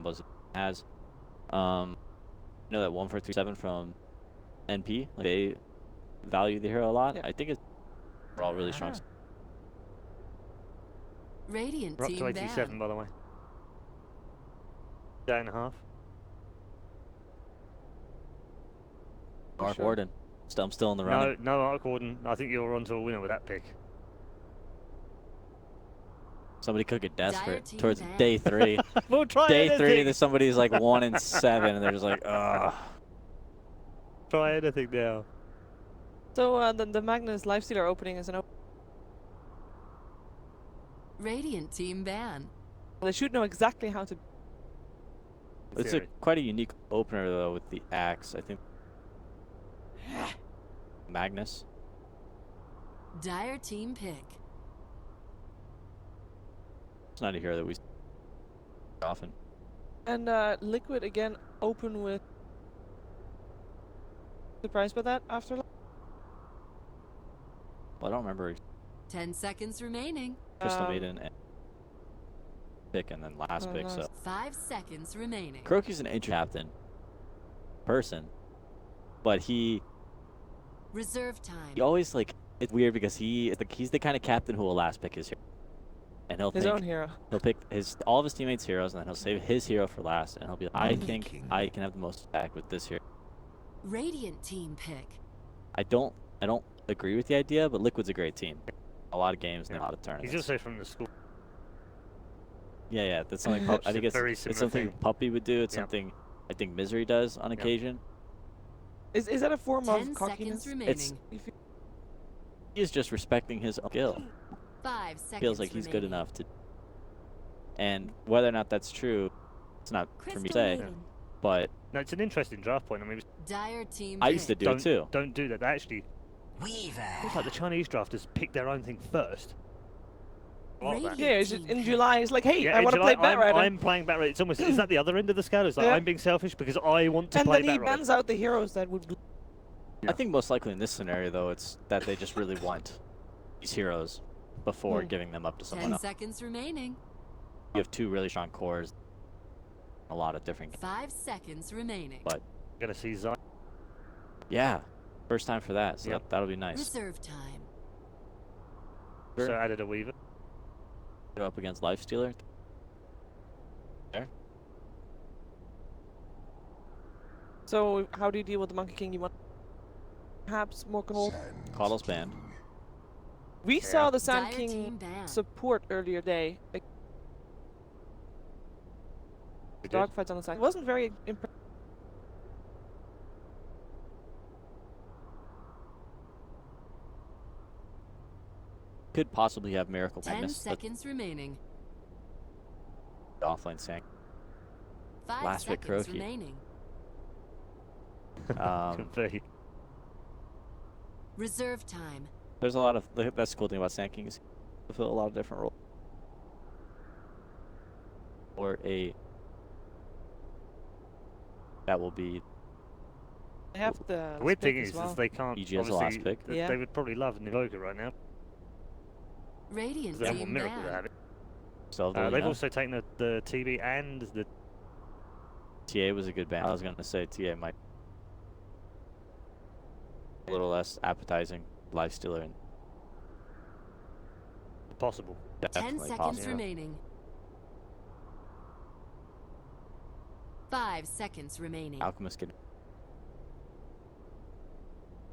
combos it has. You know that 1437 from NP, like, they value the hero a lot. Yeah. I think it's all really strong. Radiant We're up to team 87, ban. by the way. Day and a half. Mark Sure. Warden, I'm still in the running. No, Arc Warden. I think you're on to a winner with that pick. Somebody could get desperate team towards ban. day 3. We'll try Day anything. 3, there's somebody's like 1-7, and they're just like, ugh. Try anything now. So the Magnus Lifestealer opening is an open. Radiant team ban. They should know exactly how to. It's quite a unique opener though with the axe. I think Magnus. Dire team pick. It's not a hero that we see often. And Liquid again open with. Surprised by that after? Well, I don't remember. 10 seconds remaining. Crystal Maiden and pick, and then last pick. So 5 seconds remaining. Kurokyu's an inter-captain person, but he Reserve time. always like, it's weird because he's the kind of captain who will last pick his hero, and he'll His own hero. He'll pick all of his teammates' heroes, and then he'll save his hero for last, and he'll be like, I think I can have the most attack with this hero. Radiant team pick. I don't agree with the idea, but Liquid's a great team. A lot of games and a lot of tournaments. He's also from the school. Yeah, that's something. I think it's something Puppy would do. It's something I think Misery does on occasion. Is that a form 10 of seconds cockiness? remaining. He's just respecting his own skill. 5 seconds Feels like he's good remaining. enough to. And whether or not that's true, it's not for me to say. But no, it's an interesting draft point. I mean, Dire team I used to do it too. Don't do that. They actually, it's like the Chinese drafters pick their own thing first. Radiant Yeah, it's team in pick. July. It's like, hey, Yeah, I want to play Batrider. I'm playing Batrider. It's almost, is that the other end of the scale? It's like, Yeah. I'm being selfish because I want to And play then he Batrider. bans out the heroes that would. I think most likely in this scenario, though, it's that they just really want these heroes before giving them up to someone 10 else. seconds remaining. You have 2 really strong cores, a lot of different. 5 seconds remaining. But Gonna see Zion. yeah, first time for that, so Yep. that'll be nice. Reserve time. Sure. So added a Weaver. Go up against Lifestealer. There. So how do you deal with the Monkey King? You want perhaps more control? Coddle's banned. We saw the Sand Dire King team ban. support earlier day. Like, dogfights on the side. It wasn't very impressive. Could possibly have Miracle 10 Magnus. seconds remaining. Offlane Sank. 5 Last pick seconds Kuroky. remaining. Could be. Reserve time. There's a lot of, that's the cool thing about Sand King is he can fulfill a lot of different roles. Or that will be I have the. The weird spec thing as is well. they can't. EG as the last obviously, pick. Yeah. They would probably love Nivoga right now. Radiant They have more team Miracle to ban. have it. still. They've also taken the TB and the. TA was a good ban. I was gonna say TA might a little less appetizing. Lifestealer and Possible. 10 definitely seconds possible. remaining. 5 seconds remaining. Alchemist could.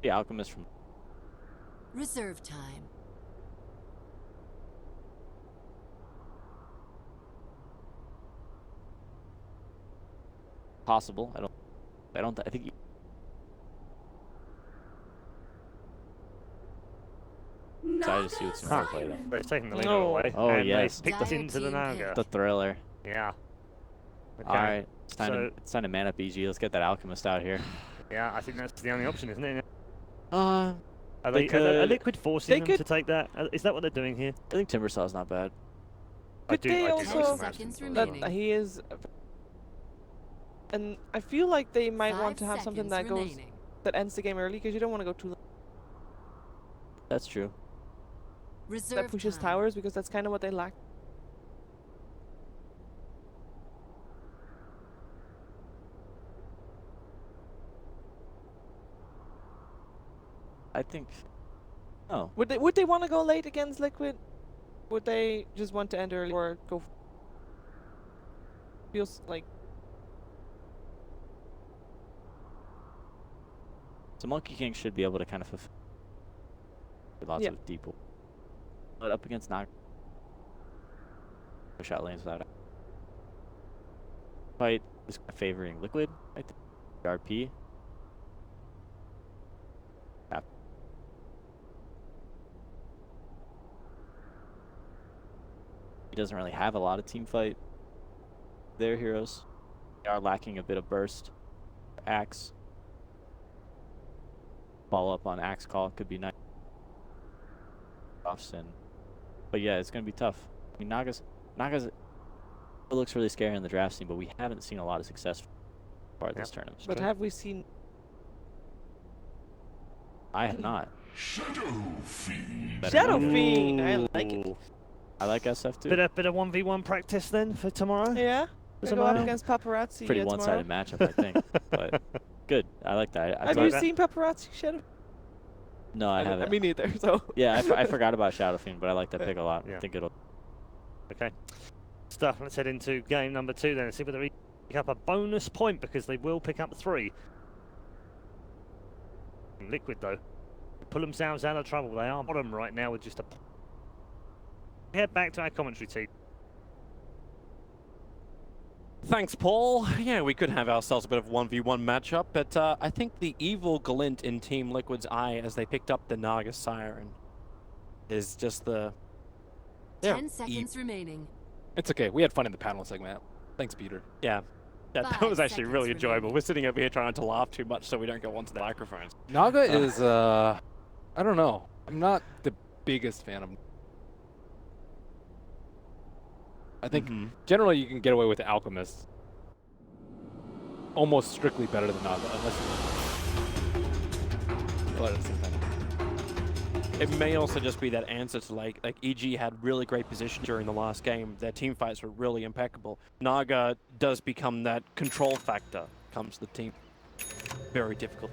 The Alchemist from Reserve time. possible. I think. Excited to see what's in Huh. play though. They've taken the lead No. away. Oh, and yes. they picked us Dire into the team Naga. pick. The thriller. Yeah. Okay. All right, it's time to man up EG. Let's get that Alchemist out here. Yeah, I think that's the only option, isn't it? Uh, Are They are could- Liquid forcing they them could- to take that? Is that what they're doing here? I think Timbersaw's not bad. Could they I do also- like some 10 seconds Raptors. That remaining. he is. And I feel like they might 5 want to have something seconds that goes remaining. that ends the game early because you don't want to go too long. That's true. Reserve That pushes time. towers because that's kind of what they lack. I think. Oh, Would they want to go late against Liquid? Would they just want to end early or go? Feels like so Monkey King should be able to kind of fulfill lots Yeah. of deep. But up against Naga, shot lanes without fight is favoring Liquid. I think RP. He doesn't really have a lot of team fight. Their heroes, they are lacking a bit of burst. Axe. Follow up on Axe call could be nice. But yeah, it's gonna be tough. I mean, Naga's it looks really scary in the draft scene, but we haven't seen a lot of success for this tournament. But have we seen? I have not. Shadow Fiend. Shadow Fiend. I like it. Ooh. I like SF too. Bit of 1v1 practice then for tomorrow. Yeah. For They go up tomorrow? against Paparazzi. Pretty tomorrow. one-sided matchup, I think. But good. I like that. I Have thought- you seen Paparazzi Shadow? No, I haven't. Me neither. So. Yeah, I forgot about Shadow Fiend, but I like that pick a lot. Yeah. I think it'll. Okay. Stuff. Let's head into game number 2 then and see whether we pick up a bonus point because they will pick up 3. Liquid though, pull themselves out of trouble. They are bottom right now with just a. Head back to our commentary team. Thanks, Paul. Yeah, we could have ourselves a bit of a 1v1 matchup, but I think the evil glint in Team Liquid's eye as they picked up the Naga Siren is just the... 10 seconds remaining. It's okay. We had fun in the panel segment. Thanks, Peter. Yeah. That 5 was actually seconds really enjoyable. remaining. We're sitting over here trying to laugh too much so we don't go onto the microphones. Naga is, I don't know. I'm not the biggest fan of. I think generally you can get away with the Alchemist almost strictly better than Naga, unless you let it sink in. It may also just be that answer to like EG had really great position during the last game. Their team fights were really impeccable. Naga does become that control factor comes to the team. Very difficult.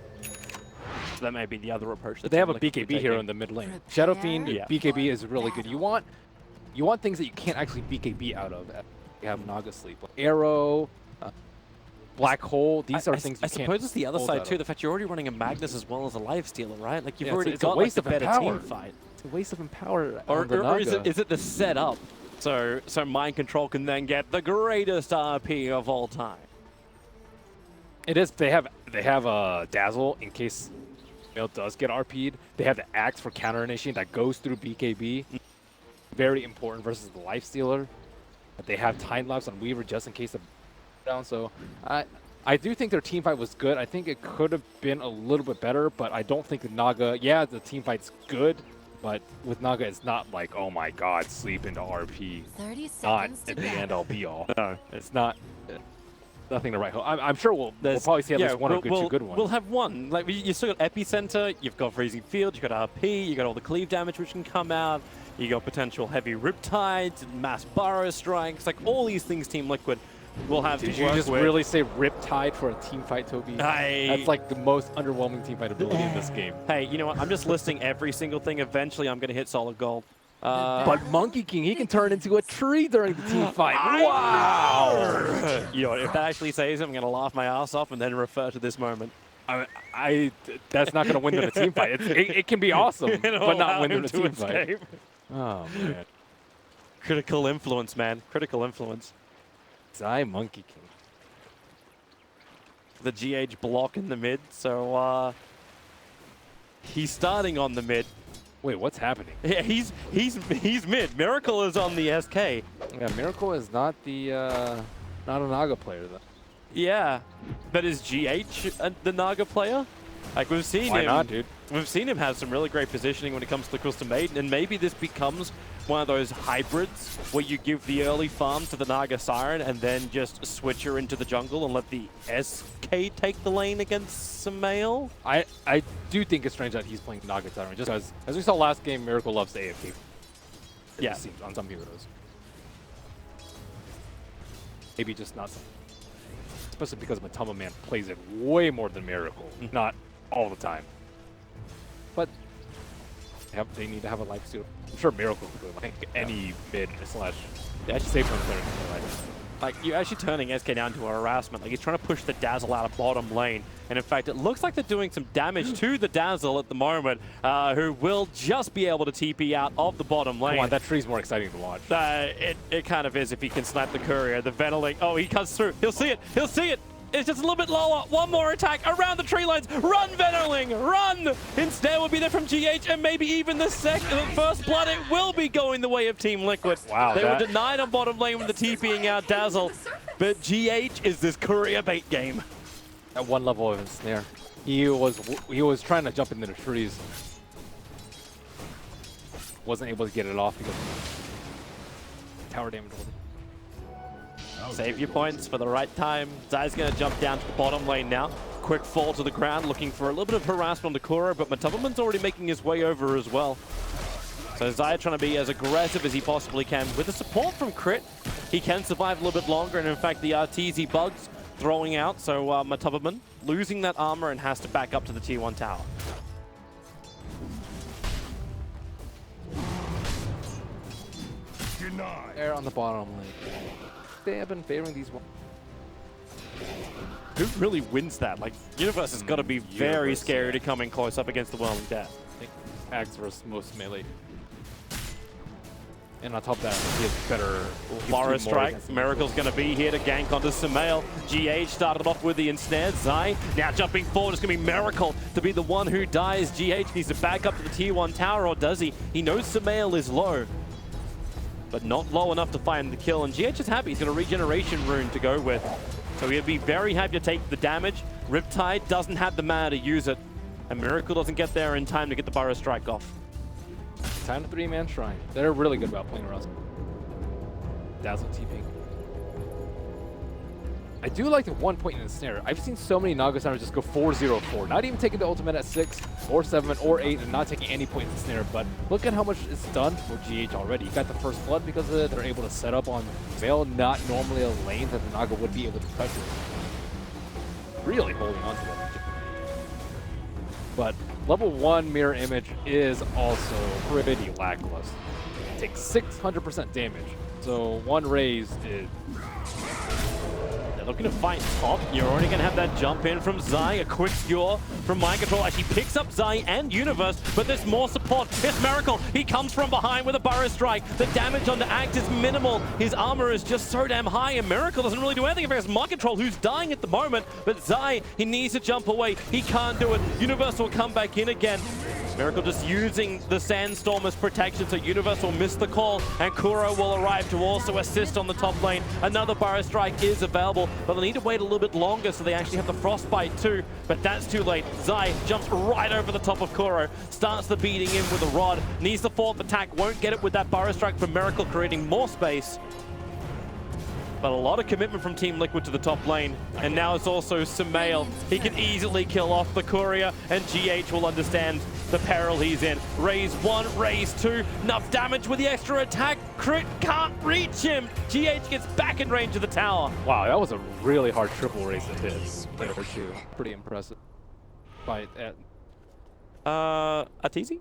So that may be the other approach. But they have a Team Liquid BKB could hero take. in the mid lane. Prepare Shadow Fiend Yeah. BKB is really good. battle. You want things that you can't actually BKB out of. You have Naga sleep. Like Arrow, Black Hole. These are things you I can't. suppose it's the other hold side out too. of. The fact you're already running a Magnus as well as a Lifestealer, right? Like you've Yeah, already it's a got waste like, the of better empower. team fight. It's a waste of empower Or on the is Naga. it the setup? So Mind Control can then get the greatest RP of all time. It is. They have Dazzle in case Mail does get RP'd. They have the Axe for counter initiating that goes through BKB. Very important versus the Lifestealer. But they have time lapse on Weaver just in case of down. So I do think their team fight was good. I think it could have been a little bit better, but I don't think the Naga. Yeah, the team fight's good, but with Naga, it's not like, oh my God, sleep into RP. 30 Not seconds to at the go. end all be all. No. It's not. Nothing to write home. I'm sure we'll probably see at least one or two good ones. We'll have one. Like you still got Epicenter, you've got Freezing Field, you've got RP, you got all the cleave damage which can come out, you got potential heavy Riptides, mass Burrow Strikes, like all these things Team Liquid will have Did to you work just with. really say Riptide for a team fight, Toby? That's like the most underwhelming team fight ability in this game. Hey, you know what? I'm just listing every single thing. Eventually, I'm going to hit solid gold. But Monkey King, he can turn into a tree during the team fight. Wow! You know, if that actually says it, I'm going to laugh my ass off and then refer to this moment. That's not going to win them a team fight. It can be awesome, but not win them a team fight. escape. Oh, man. Critical influence, man. Critical influence. Zai Monkey King. The GH block in the mid, so he's starting on the mid. Wait, what's happening? Yeah, he's mid. Miracle is on the SK. Yeah, Miracle is not the not a Naga player though. Yeah, but is GH the Naga player? Like we've seen Why him. not, dude? We've seen him have some really great positioning when it comes to the custom maiden, and maybe this becomes one of those hybrids where you give the early farm to the Naga Siren and then just switch her into the jungle and let the SK take the lane against some male. I do think it's strange that he's playing Naga Siren, just because, as we saw last game, Miracle loves the AFK. Yeah. It seems on some heroes. Maybe just not some. Especially because Matama Man plays it way more than Miracle. Not all the time. but they need to have a life steal. I'm sure Miracle could do it. Like any mid slash safe one player can do it. Like, you're actually turning SK down to a harassment. Like, he's trying to push the Dazzle out of bottom lane. And in fact, it looks like they're doing some damage to the Dazzle at the moment, who will just be able to TP out of the bottom lane. Come on, that tree's more exciting to watch. It kind of is if he can snipe the courier. The ventilating. Oh, he cuts through. He'll see it. He'll see it. It's just a little bit lower. One more attack around the tree lines. Run, Venerling, run! Instead will be there from GH and maybe even the first blood. It will be going the way of Team Liquid. Wow, they were denied on bottom lane with the TPing out Dazzle. But GH is this courier bait game. At one level of ensnare. He was trying to jump into the trees. Wasn't able to get it off because tower damage. Save your points for the right time. Zai's going to jump down to the bottom lane now. Quick fall to the ground, looking for a little bit of harassment on the Kuro, but Matubberman's already making his way over as well. So Zai trying to be as aggressive as he possibly can. With the support from Crit, he can survive a little bit longer, and in fact the RTZ bugs throwing out, so Matubberman losing that armor and has to back up to the tier 1 tower. Denied. They're on the bottom lane. They have been favoring these ones. Who really wins that? Like, Universe has got to be very scary to come in close up against the Whirling Death. I think Axe versus most melee. And on top of that, he has better... Forest Strike. Miracle's going to be here to gank onto Sumail. GH started off with the ensnared. Zai now jumping forward. It's going to be Miracle to be the one who dies. GH needs to back up to the tier 1 tower, or does he? He knows Sumail is low, but not low enough to find the kill. And GH is happy. He's got a regeneration rune to go with. So he'd be very happy to take the damage. Riptide doesn't have the mana to use it. And Miracle doesn't get there in time to get the Burrow Strike off. Time to 3-man shrine. They're really good about playing around. Dazzle TP. I do like the 1 point in the snare. I've seen so many Naga Snarers just go 4-0-4. Not even taking the ultimate at 6 or 7 or 8 and not taking any point in the snare. But look at how much it's done for GH already. You got the first blood because of it. They're able to set up on Veil, not normally a lane that the Naga would be able to pressure. Really holding on to that. But level 1 mirror image is also pretty lackluster. It takes 600% damage. So one raise is... They're looking to fight top. You're already going to have that jump in from Zai. A quick skewer from Mind Control. Actually picks up Zai and Universe, but there's more support. It's Miracle. He comes from behind with a Burrow Strike. The damage on the Act is minimal. His armor is just so damn high, and Miracle doesn't really do anything against Mind Control, who's dying at the moment. But Zai, he needs to jump away. He can't do it. Universe will come back in again. Miracle just using the Sandstorm as protection, so Universe will miss the call, and Kuro will arrive to also assist on the top lane. Another Burrow Strike is available, but they need to wait a little bit longer so they actually have the Frostbite too, but that's too late. Zai jumps right over the top of Kuro, starts the beating in with a rod, needs the fourth attack, won't get it with that Burrow Strike from Miracle, creating more space. But a lot of commitment from Team Liquid to the top lane. And now it's also Sumail. He can easily kill off the Courier, and GH will understand the peril he's in. Raise 1, raise 2. Enough damage with the extra attack. Crit can't reach him. GH gets back in range of the tower. Wow, that was a really hard triple raise to hit. Pretty impressive. By Arteezy?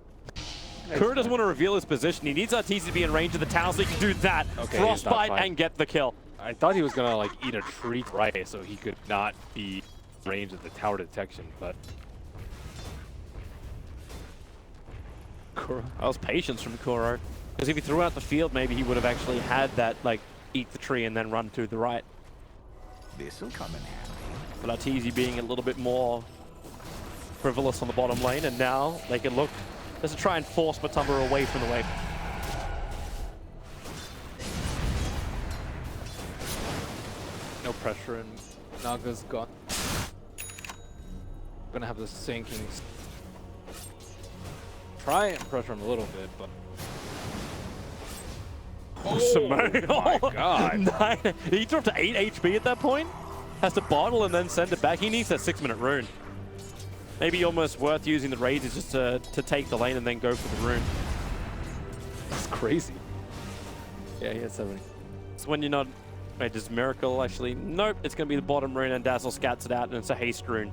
Kuro doesn't want to reveal his position. He needs Arteezy to be in range of the tower so he can do that. Okay, Frostbite and get the kill. I thought he was gonna like eat a tree right so he could not be in range of the tower detection, but Kuro. That was patience from Kuro. Because if he threw out the field, maybe he would have actually had that, like, eat the tree and then run to the right. This'll come in handy. But Arteezy being a little bit more frivolous on the bottom lane, and now they can look just to try and force Matumba away from the wave. no pressure, and Naga's gone. Gonna have the sinking. Try and pressure him a little bit, but. Oh my god. He dropped to 8 HP at that point. Has to bottle and then send it back. He needs that 6-minute rune. Maybe almost worth using the raises just to take the lane and then go for the rune. That's crazy. Yeah, he had 70. It's when you're not... Wait, does Miracle actually... Nope, it's going to be the bottom rune and Dazzle scats it out and it's a haste rune.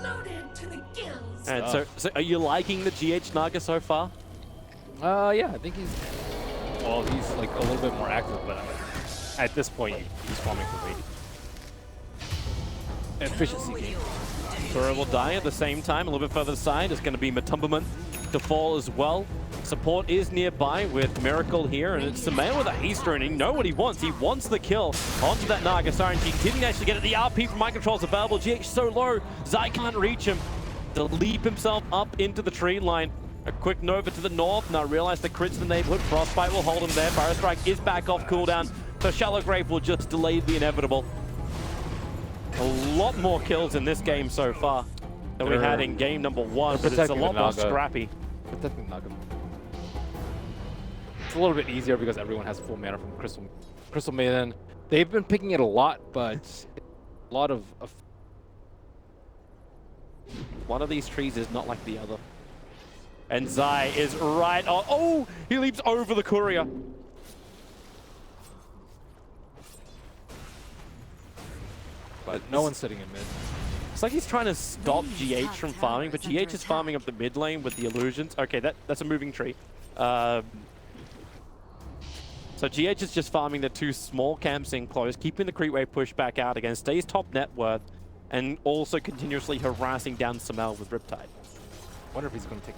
Loaded to the gills. And so are you liking the GH Naga so far? Yeah, I think he's like a little bit more active, but at this point, he's farming for radiant. Efficiency game. Kuro will die at the same time. A little bit further side is going to be Matumbaman to fall as well. Support is nearby with Miracle here, and it's Samaya with a haste rune. You know what he wants. He wants the kill onto that Naga Siren. He didn't actually get it. The RP from Mind Control is available. GH so low, Zai can't reach him. To leap himself up into the tree line. A quick Nova to the north. Now realize the crits in the neighborhood. Frostbite will hold him there. Fire Strike is back off cooldown. So Shallow Grave will just delay the inevitable. A lot more kills in this game so far than we had in game number 1, but it's a lot more scrappy. Protecting Naga. It's a little bit easier because everyone has full mana from Crystal Maiden. They've been picking it a lot, but a lot of one of these trees is not like the other. And Zai is right on. Oh, he leaps over the courier. but no one's sitting in mid. It's like he's trying to stop GH from farming, but GH is farming up the mid lane with the illusions. Okay, that's a moving tree. So GH is just farming the 2 small camps in close, keeping the creep wave push back out again, stays top net worth, and also continuously harassing down Samel with Riptide. Wonder if he's going to take.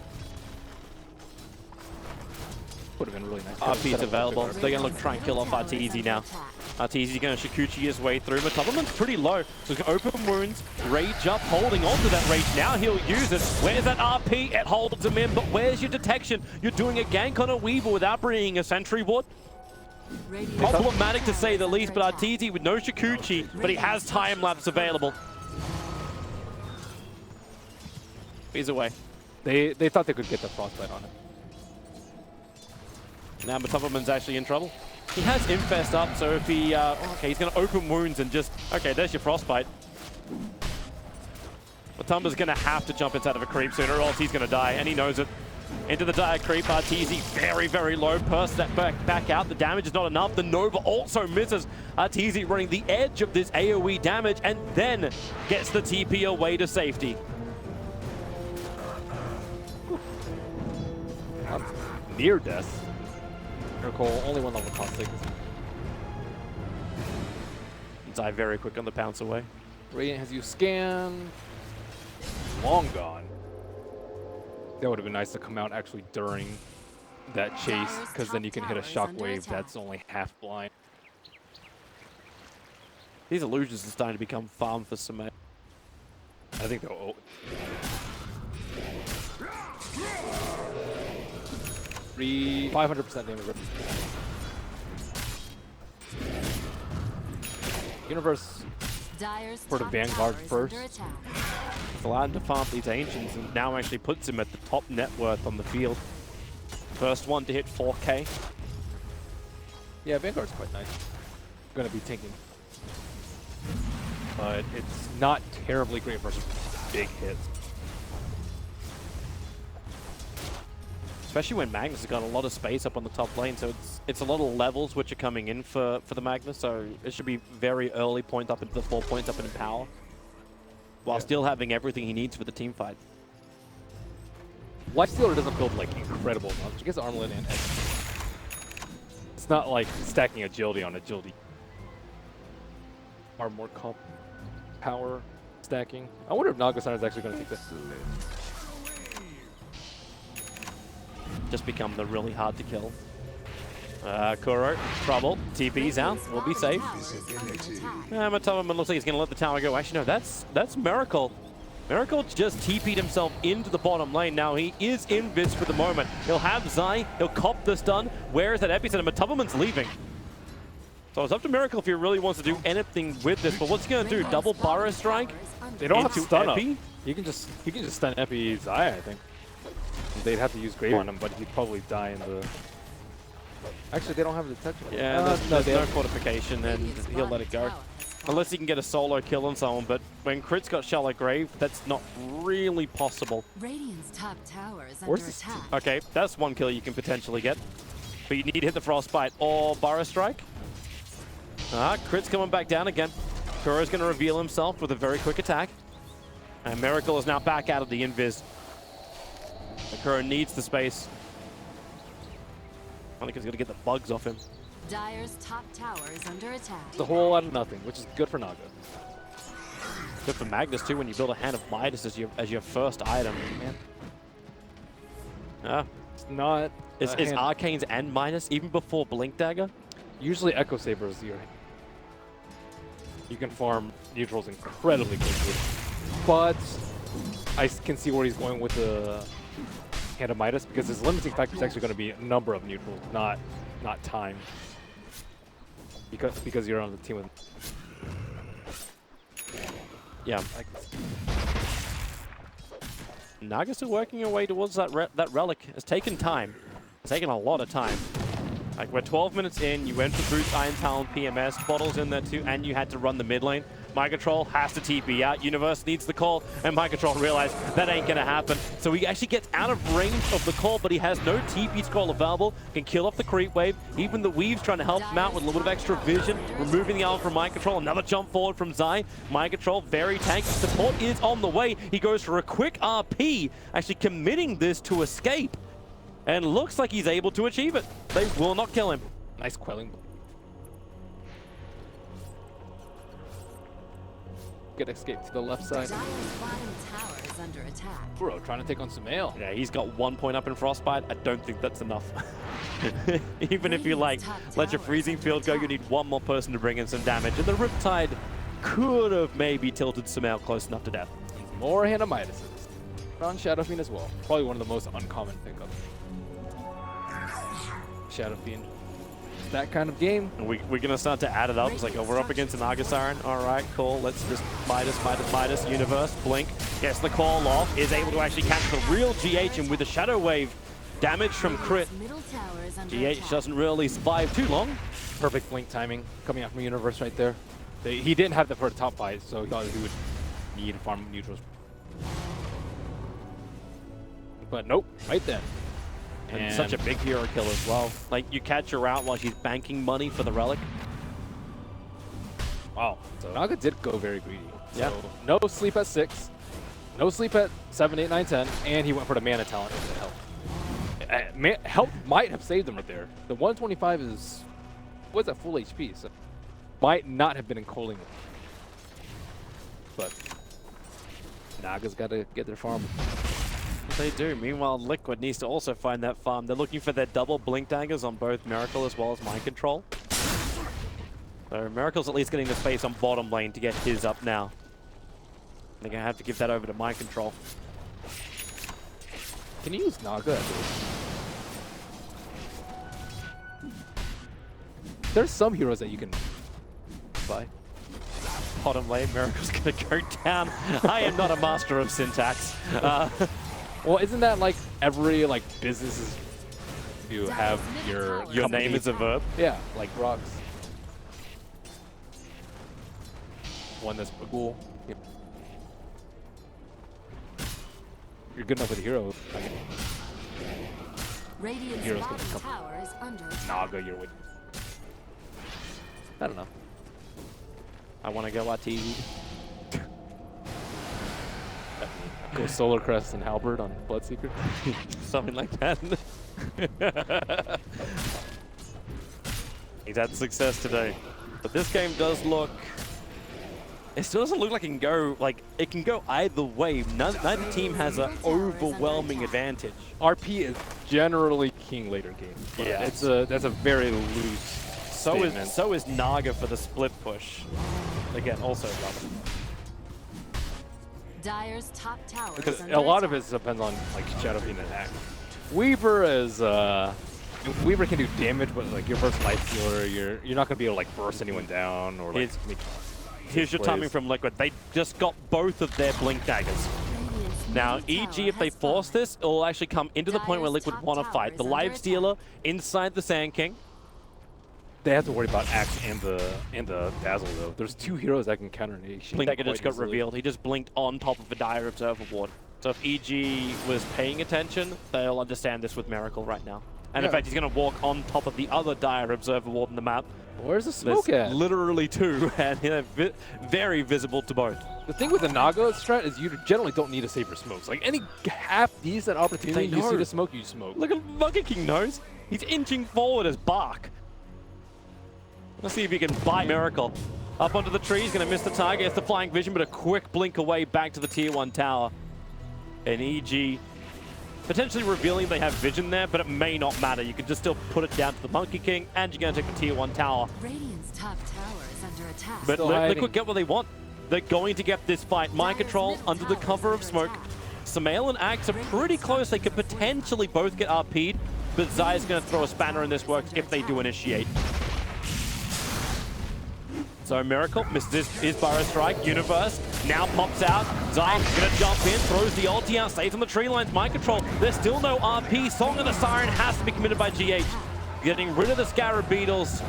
Would have been really nice. RP's available. They're going to look try and kill off Arteezy now. Arteezy going to Shikuchi his way through. Matubbaman's pretty low, so he's going to open wounds, rage up, holding on to that rage. Now he'll use it. Where's that RP? It holds him in, but where's your detection? You're doing a gank on a Weaver without bringing a sentry ward. Problematic to say the least, but Arteezy with no Shikuchi, but he has time lapse available. He's away. They thought they could get the frostbite on it. Now Matubbaman's actually in trouble. He has Infest up, so if he... okay, he's going to open wounds and just... Okay, there's your frostbite. Matumba's going to have to jump inside of a creep sooner or else he's going to die, and he knows it. Into the dire creep, Arteezy very, very low. Burst that back out. The damage is not enough. The Nova also misses. Arteezy running the edge of this AoE damage and then gets the TP away to safety. Near death. Miracle, only one level cost six. Die very quick on the pounce away. Radiant has you scan. Long gone. That would have been nice to come out actually during that chase, because then you can hit a shockwave that's only half blind. These illusions are starting to become farm for Samay. I think they'll... 500% damage. Universe for the Vanguard first. It's allowed him to farm these Ancients and now actually puts him at the top net worth on the field. First one to hit 4K. Yeah, Vanguard's quite nice. Gonna be tanking. But it's not terribly great versus big hits. Especially when Magnus has got a lot of space up on the top lane, so it's a lot of levels which are coming in for the Magnus, so it should be very early point up into the 4 points up in power, while still having everything he needs for the team fight. Lifestealer doesn't build like incredible amounts. It gets armlet and edge. It's not like stacking agility on agility. Or more comp power stacking. I wonder if Nagasana is actually going to take this. Just become the really hard to kill. Kuro, trouble. TP's out. We'll be safe. Matubbaman looks like he's going to let the tower go. Actually, no, that's Miracle. Miracle just TP'd himself into the bottom lane. Now he is in Vis for the moment. He'll have Zai. He'll cop the stun. Where is that epicenter? Matubbaman's leaving. So it's up to Miracle if he really wants to do anything with this. But what's he going to do? Double Burrow Strike? They don't have to stun Epi? him. He can just stun Epi Zai, I think. They'd have to use Grave on him, but he'd probably die in the... Actually, they don't have the detection. Yeah, there's no fortification, and he'll let it go. Unless he can get a solo kill on someone, but when Crit's got Shallow Grave, that's not really possible. Radiant's top tower is under attack. Okay, that's one kill you can potentially get. But you need to hit the Frostbite or Burrow Strike. Crit's coming back down again. Kuro's going to reveal himself with a very quick attack. And Miracle is now back out of the invis. Akura needs the space. I think he's going to get the bugs off him. Dire's top tower is under attack. It's a whole lot of nothing, which is good for Naga. Good for Magnus too when you build a Hand of Midas as your first item. Man. Yeah. It's not. Is Arcanes and Midas even before Blink Dagger? Usually Echo Saber is your. You can farm neutrals incredibly quickly. But I can see where he's going with the Hand of Midas because his limiting factor is actually going to be a number of neutrals, not time. Because you're on the team with. Yeah. Naga's still working your way towards that relic. It's taken time. It's taken a lot of time. Like, we're 12 minutes in, you went for Boots, Iron Talon, PMS, Bottle's in there too, and you had to run the mid lane. My Control has to TP out. Universe needs the call, and My Control realized that ain't gonna happen. So he actually gets out of range of the call, but he has no TP scroll available, can kill off the creep wave. Even the Weave's trying to help him out with a little bit of extra vision, removing the arm from My Control. Another jump forward from Zai. My Control, very tanky. Support is on the way. He goes for a quick RP, actually committing this to escape. And looks like he's able to achieve it. They will not kill him. Nice quelling. Get escape to the left side. Dire's bottom tower is under attack. Bro, trying to take on Sumail. Yeah, he's got 1 point up in Frostbite. I don't think that's enough. Even if you let your freezing field go, you need one more person to bring in some damage. And the Riptide could have maybe tilted Sumail close enough to death. More Hand of Midases. On Shadow Fiend as well. Probably one of the most uncommon pickups. Shadow Fiend. It's that kind of game. And we're going to start to add it up. It's like, oh, we're up against an Naga Siren. All right, cool. Let's just Midas, Universe, Blink. Gets the call off. Is able to actually catch the real GH. And with the Shadow Wave damage from crit, Middle tower is under GH attack. doesn't really survive too long. Perfect Blink timing coming out from Universe right there. He didn't have that for a top fight, so he thought he would need to farm neutrals. But nope, right then. And such a big hero kill as well. Like, you catch her out while she's banking money for the relic. Wow. So Naga did go very greedy. Yeah. So no sleep at 6, no sleep at 7, 8, 9, 10, and he went for the mana talent over the health. Health might have saved him right there. The 125 was at full HP, so might not have been in calling. But Naga's got to get their farm. They do. Meanwhile, Liquid needs to also find that farm. They're looking for their double Blink Daggers on both Miracle as well as Mind Control. So Miracle's at least getting the space on bottom lane to get his up now. They're going to have to give that over to Mind Control. Can you use Naga? There's some heroes that you can buy. Bottom lane, Miracle's going to go down. I am not a master of syntax. Well, isn't that like every business is you have your name is a verb? Yeah, like rocks. One that's cool. Yeah. You're good enough with a hero. Radiant's Heroes bottom gonna come. tower is under attack. Naga, you're with. I don't know. I want to go RT. Go Solar Crest and Halberd on Bloodseeker. Something like that. He's had success today. But this game does look... It still doesn't look like it can go, it can go either way. Neither team has an overwhelming advantage. RP is generally king later game. Yeah. That's a very loose statement. So is Naga for the split push. Again, also relevant. Dire's top tower is Because under a lot of attack. it depends on Shadow Fiend and Act. Weaver is Weaver can do damage, but your first life stealer, you're not gonna be able to burst anyone down or make Here's your plays. timing from Liquid. They just got both of their Blink Daggers. Radiant's Now, middle EG, tower if they has force fallen. this, it'll actually come into the point where Dire's Liquid top want to tower fight. is The under Life Stealer attack. inside the Sand King. They have to worry about Axe and the Dazzle though. There's two heroes that can counter nation. Blink Dagger just got revealed. He just blinked on top of a Dire Observer ward. So if EG was paying attention, they'll understand this with Miracle right now. And in Yeah. fact, he's going to walk on top of the other Dire Observer ward in the map, Where's the smoke There's at? literally 2, and they're very visible to both. The thing with the Naga strat is you generally don't need to save your smokes. Like any half decent opportunity They you see know. to smoke, you smoke. Look at Monkey King knows. He's inching forward as Bark. Let's see if he can bite Miracle. Up onto the tree, he's going to miss the target. It's the flying vision, but a quick blink away back to the tier 1 tower. And EG potentially revealing they have vision there, but it may not matter. You can just still put it down to the Monkey King, and you're going to take the tier 1 tower. Radiant's top tower is under attack. But Still hiding. Liquid get what they want. They're going to get this fight. Mind control under the cover of smoke. Samael and Axe are pretty close. They could potentially both get RP'd, but Zai's going to throw a spanner in this works if they do initiate. So Miracle misses his Burrow Strike. Universe now pops out. Zai's going to jump in, throws the ulti out, stays on the tree lines. Mind control. There's still no RP. Song of the Siren has to be committed by GH. Getting rid of the Scarab Beetles,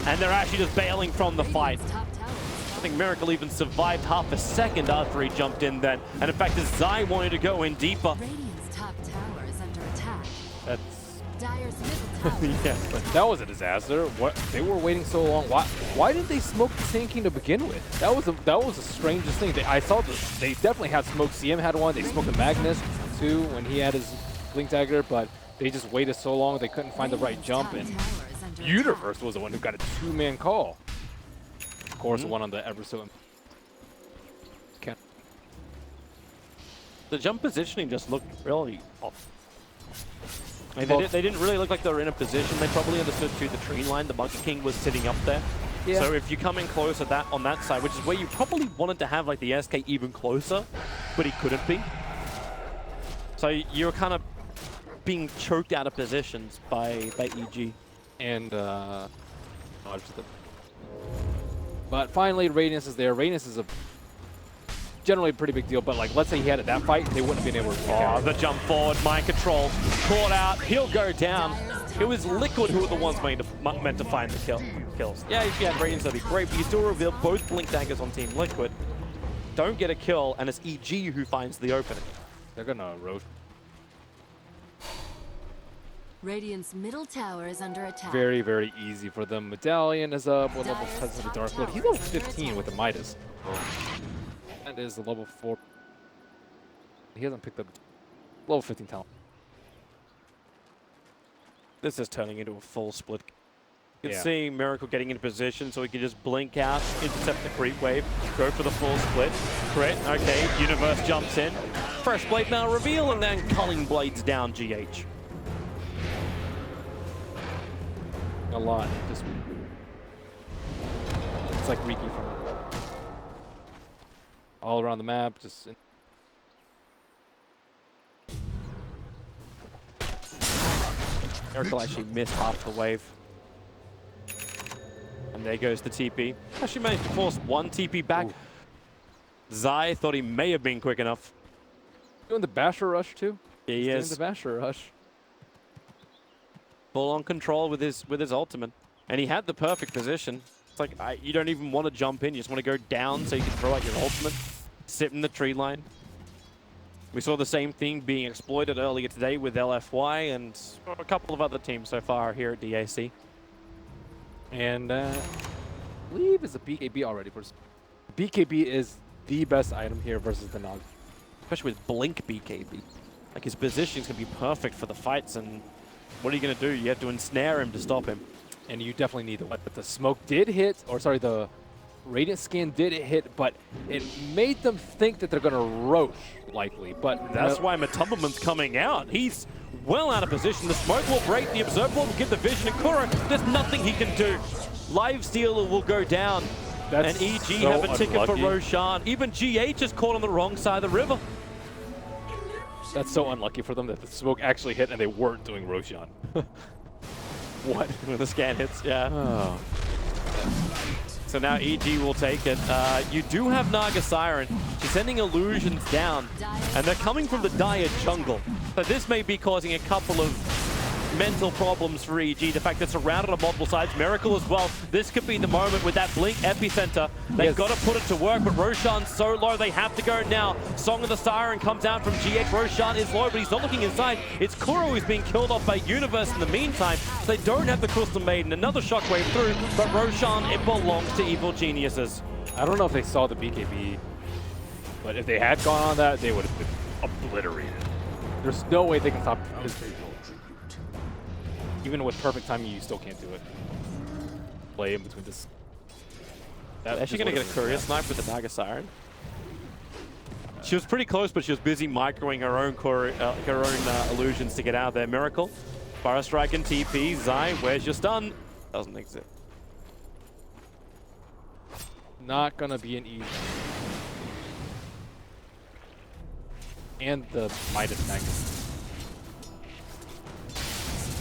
and they're actually just bailing from the fight. Radiant's top tower I think Miracle even survived half a second after he jumped in then. And in fact, as Zai wanted to go in deeper. Radiant's top tower is under attack. That's Dire's middle tower. Yeah. But that was a disaster. What they were waiting so long. Why didn't they smoke the Sand King to begin with? That was the strangest thing. I saw they definitely had smoke. CM had one. They smoked the Magnus too when he had his Blink Dagger, but they just waited so long they couldn't find the right jump. And Universe was the one who got a 2-man call. Of course, the one on the ever so. The jump positioning just looked really off. I mean, they didn't really look like they were in a position. They probably understood too the tree line. The Monkey King was sitting up there. Yeah. So if you come in close at that on that side, which is where you probably wanted to have like the SK even closer, but he couldn't be. So you're kind of being choked out of positions by EG. And but finally, Radiance is there. Radiance is generally a pretty big deal, but like, let's say he had it that fight, they wouldn't have been able to. Oh, the jump forward, mind control, caught out. He'll go down. It was Liquid who were the ones meant to find the kills. Yeah, if you had Radiance, that'd be great, but you still reveal both Blink Daggers on Team Liquid. Don't get a kill, and it's EG who finds the opening. They're gonna rotate. Radiant's middle tower is under attack. Very, very easy for them. Medallion is up. What level has the Dark Lord? He's level 15 with the Midas. That is the level 4. He hasn't picked up level 15 talent. This is turning into a full split. You can Yeah. see Miracle getting into position so he can just blink out, intercept the creep wave, go for the full split. Crit, okay, Universe jumps in. Fresh Blade now reveal, and then Culling Blades down GH. A lot. Just it's like Riki from all around the map. Just Miracle actually missed half the wave. And there goes the TP. Actually managed to force one TP back. Ooh. Zai thought he may have been quick enough. doing the Basher Rush too. He He's is. doing the Basher Rush. Full on control with his ultimate. And he had the perfect position. It's like, you don't even want to jump in. You just want to go down so you can throw out your ultimate. Sit in the tree line. We saw the same thing being exploited earlier today with LFY and a couple of other teams so far here at DAC. And I believe it's a BKB already. BKB is the best item here versus the Nog. Especially with Blink BKB. Like, his positioning's going to be perfect for the fights, and what are you going to do? You have to ensnare him to stop him. And you definitely need the weapon. But the smoke did hit, or sorry, the Radiant skin did hit, but it made them think that they're going to Roche, likely. But That's why Matumbaman's coming out. He's well out of position. The smoke will break, the Observer will give the vision, and Kura, there's nothing he can do. Lifestealer will go down. That's and EG so have a ticket unlucky. for Roshan. Even GH is caught on the wrong side of the river. That's so unlucky for them that the smoke actually hit and they weren't doing Roshan. What? When the scan hits, yeah. Oh. So now EG will take it. You do have Naga Siren. She's sending illusions down, and they're coming from the Dire jungle. So this may be causing a couple of mental problems for EG. The fact that it's surrounded on multiple sides. Miracle as well. This could be the moment with that Blink epicenter. They've got to put it to work, but Roshan's so low, they have to go now. Song of the Siren comes out from GH. Roshan is low, but he's not looking inside. It's Kuro who's being killed off by Universe in the meantime. So they don't have the Crystal Maiden. Another shockwave through, but Roshan, it belongs to Evil Geniuses. I don't know if they saw the BKB, but if they had gone on that, they would have been obliterated. There's no way they can stop this. Even with perfect timing, you still can't do it. Play in between this. They're actually going to get a courier snipe with the Naga Siren. She was pretty close, but she was busy microing her own illusions to get out of there. Miracle, Fire Strike and TP. Zai, where's your stun? Doesn't exist. Not gonna be an easy. And the Midas Magnus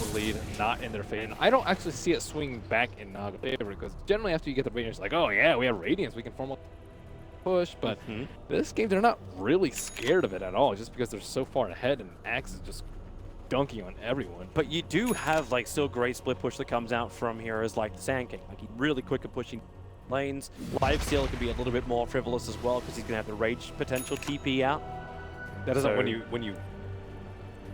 will lead not in their favor. And I don't actually see it swing back in Naga favor because generally after you get the Radiance, like, oh yeah, we have Radiance, we can form a push. But this game, they're not really scared of it at all, just because they're so far ahead and Axe is just dunking on everyone. But you do have like still great split push that comes out from heroes like the Sand King. Like he's really quick at pushing lanes. Lifesteal can be a little bit more frivolous as well because he's gonna have the rage potential TP out. That doesn't when you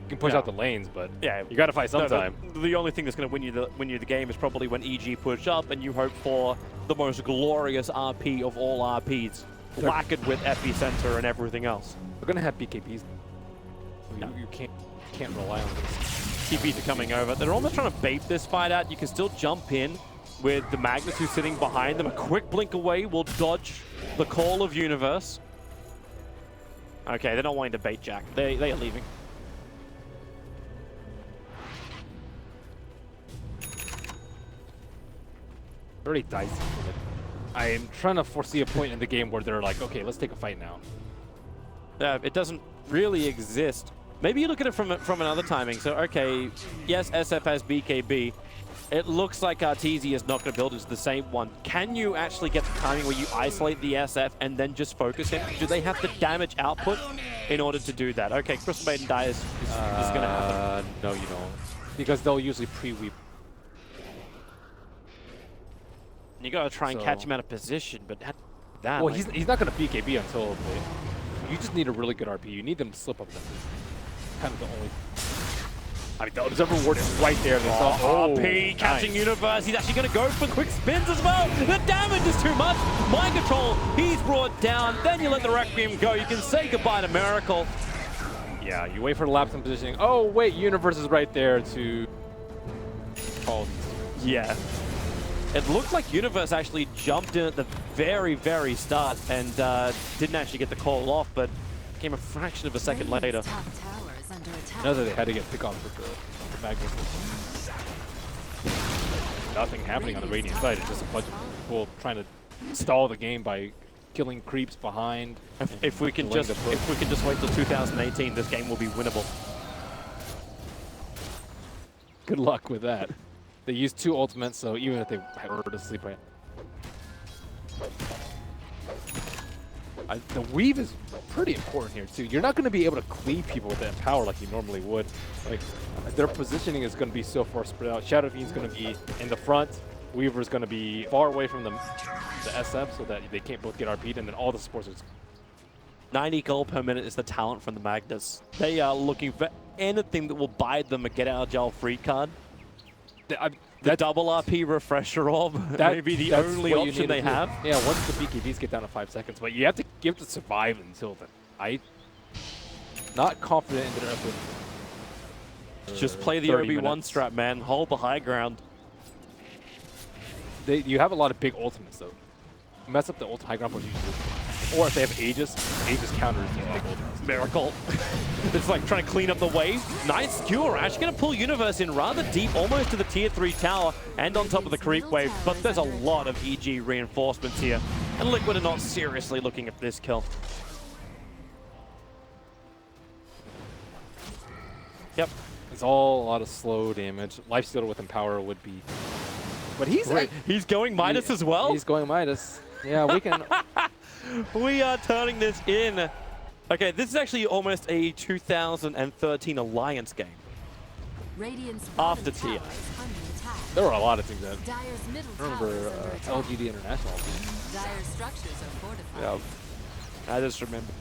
can push out the lanes, but yeah, you got to fight sometime. The only thing that's going to win you the game is probably when EG push up and you hope for the most glorious RP of all RPs, lacquered with epicenter and everything else. We're gonna have BKBs. You can't rely on this. TPs are coming over. They're almost trying to bait this fight out. You can still jump in with the Magnus who's sitting behind them. A quick blink away will dodge the call of Universe. Okay, they're not wanting to bait Jack. They are leaving. Very dicey. I am trying to foresee a point in the game where they're like, okay, let's take a fight now. It doesn't really exist. Maybe you look at it from another timing. So, okay, yes, SF has BKB. It looks like Arteezy is not going to build into the same one. Can you actually get the timing where you isolate the SF and then just focus him? Do they have to damage output in order to do that? Okay, Crystal Maiden die is going to happen. No, you don't. Because they'll usually pre-weep. You got to try and catch him out of position, but that... Well, he's not going to BKB until... You just need a really good RP. You need them to slip up. That's kind of the only... I mean, the observer ward is right there. RP catching Universe. He's actually going to go for quick spins as well. The damage is too much. Mind control. He's brought down. Then you let the Requiem go. You can say goodbye to Miracle. Yeah, you wait for the lapse in positioning. Oh, wait, Universe is right there to call these. Yeah. It looked like Universe actually jumped in at the very, very start and didn't actually get the call off, but came a fraction of a second later. Now that they had to get pick off with the Magnus. Nothing happening on the Radiant side. It's just a bunch of people trying to stall the game by killing creeps behind. If we can just wait till 2018, this game will be winnable. Good luck with that. They used 2 ultimates, so even if they were to sleep right. The weave is pretty important here too. You're not going to be able to cleave people with that power like you normally would. Like their positioning is going to be so far spread out. Shadow Fiend's going to be in the front. Weaver's going to be far away from the SF so that they can't both get RP'd, and then all the supports are 90 gold per minute is the talent from the Magnus. They are looking for anything that will buy them a get out of jail free card. The double RP refresher orb may be the only option they have. Yeah, once the BKBs get down to 5 seconds, but you have to survive until then. I'm not confident in their ability. Just play the OB1 strat, man. Hold the high ground. You have a lot of big ultimates, though. Mess up the high ground push usually. Or if they have Aegis counters these big ultimates. Miracle. It's like trying to clean up the wave. Nice skewer. Actually going to pull Universe in rather deep, almost to the tier 3 tower and on top of the creep wave. But there's a lot of EG reinforcements here. And Liquid are not seriously looking at this kill. Yep. It's all a lot of slow damage. Lifesteal with Empower would be... But he's going Midas as well? He's going Midas. Yeah, we can... We are turning this in. Okay, this is actually almost a 2013 Alliance game. Radiant's After bottom tier. tower is under attack. There were a lot of things that Dire's middle I tower remember is under attack. LGD International. Dire's structures are fortified. Yeah. I just remember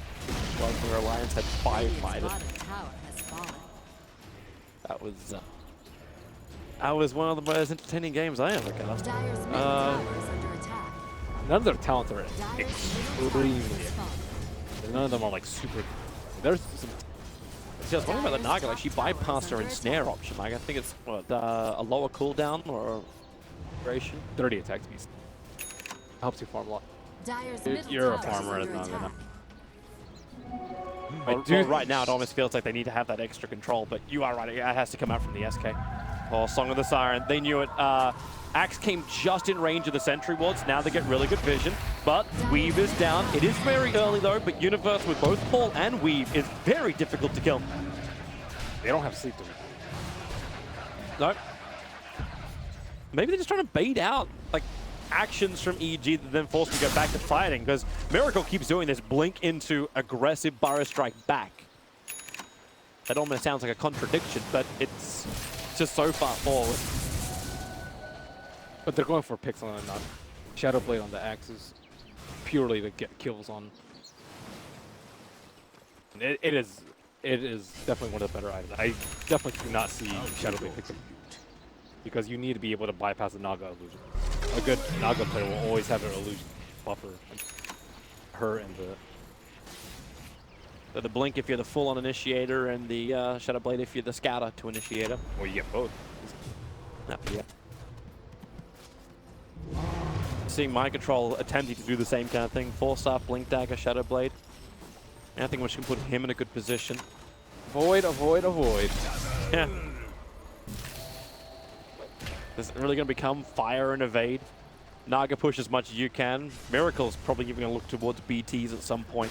where Alliance had Radiant's firefighter. bottom tower has fallen. That was one of the most entertaining games I ever cast. Dire's middle tower is under attack. None of their talents are Dire's middle extremely. tower has fallen. None of them are like super. There's some. See, I was wondering about the Naga, like she bypassed her ensnare option. Like I think it's what, a lower cooldown or duration. 30 attack speed. Helps you farm a lot. Dire's middle You're a tower is farmer at under Naga attack. Well, right now it almost feels like they need to have that extra control, but you are right, it has to come out from the SK. Oh, Song of the Siren, they knew it. Axe came just in range of the sentry wards. Now they get really good vision, but Weave is down. It is very early though, but Universe with both Paul and Weave is very difficult to kill. They don't have sleep to No. Maybe they're just trying to bait out like actions from EG that then force them to go back to fighting, because Miracle keeps doing this blink into aggressive Burrow Strike back. That almost sounds like a contradiction, but it's just so far forward. But they're going for picks on Shadow Blade on the axes, purely to get kills on. And it is definitely one of the better items. I definitely do not see Shadow Blade picks up because you need to be able to bypass the Naga illusion. A good Naga player will always have an illusion buffer. Her and The blink if you're the full-on initiator, and the Shadow Blade if you're the scatter to initiator. well, you get both. Yeah. Seeing My Control attempting to do the same kind of thing. 4-star, Blink Dagger, Shadow Blade. And I think we should put him in a good position. Avoid, avoid, avoid. Yeah. Is it really going to become fire and evade? Naga push as much as you can. Miracle's probably even going to look towards BTs at some point.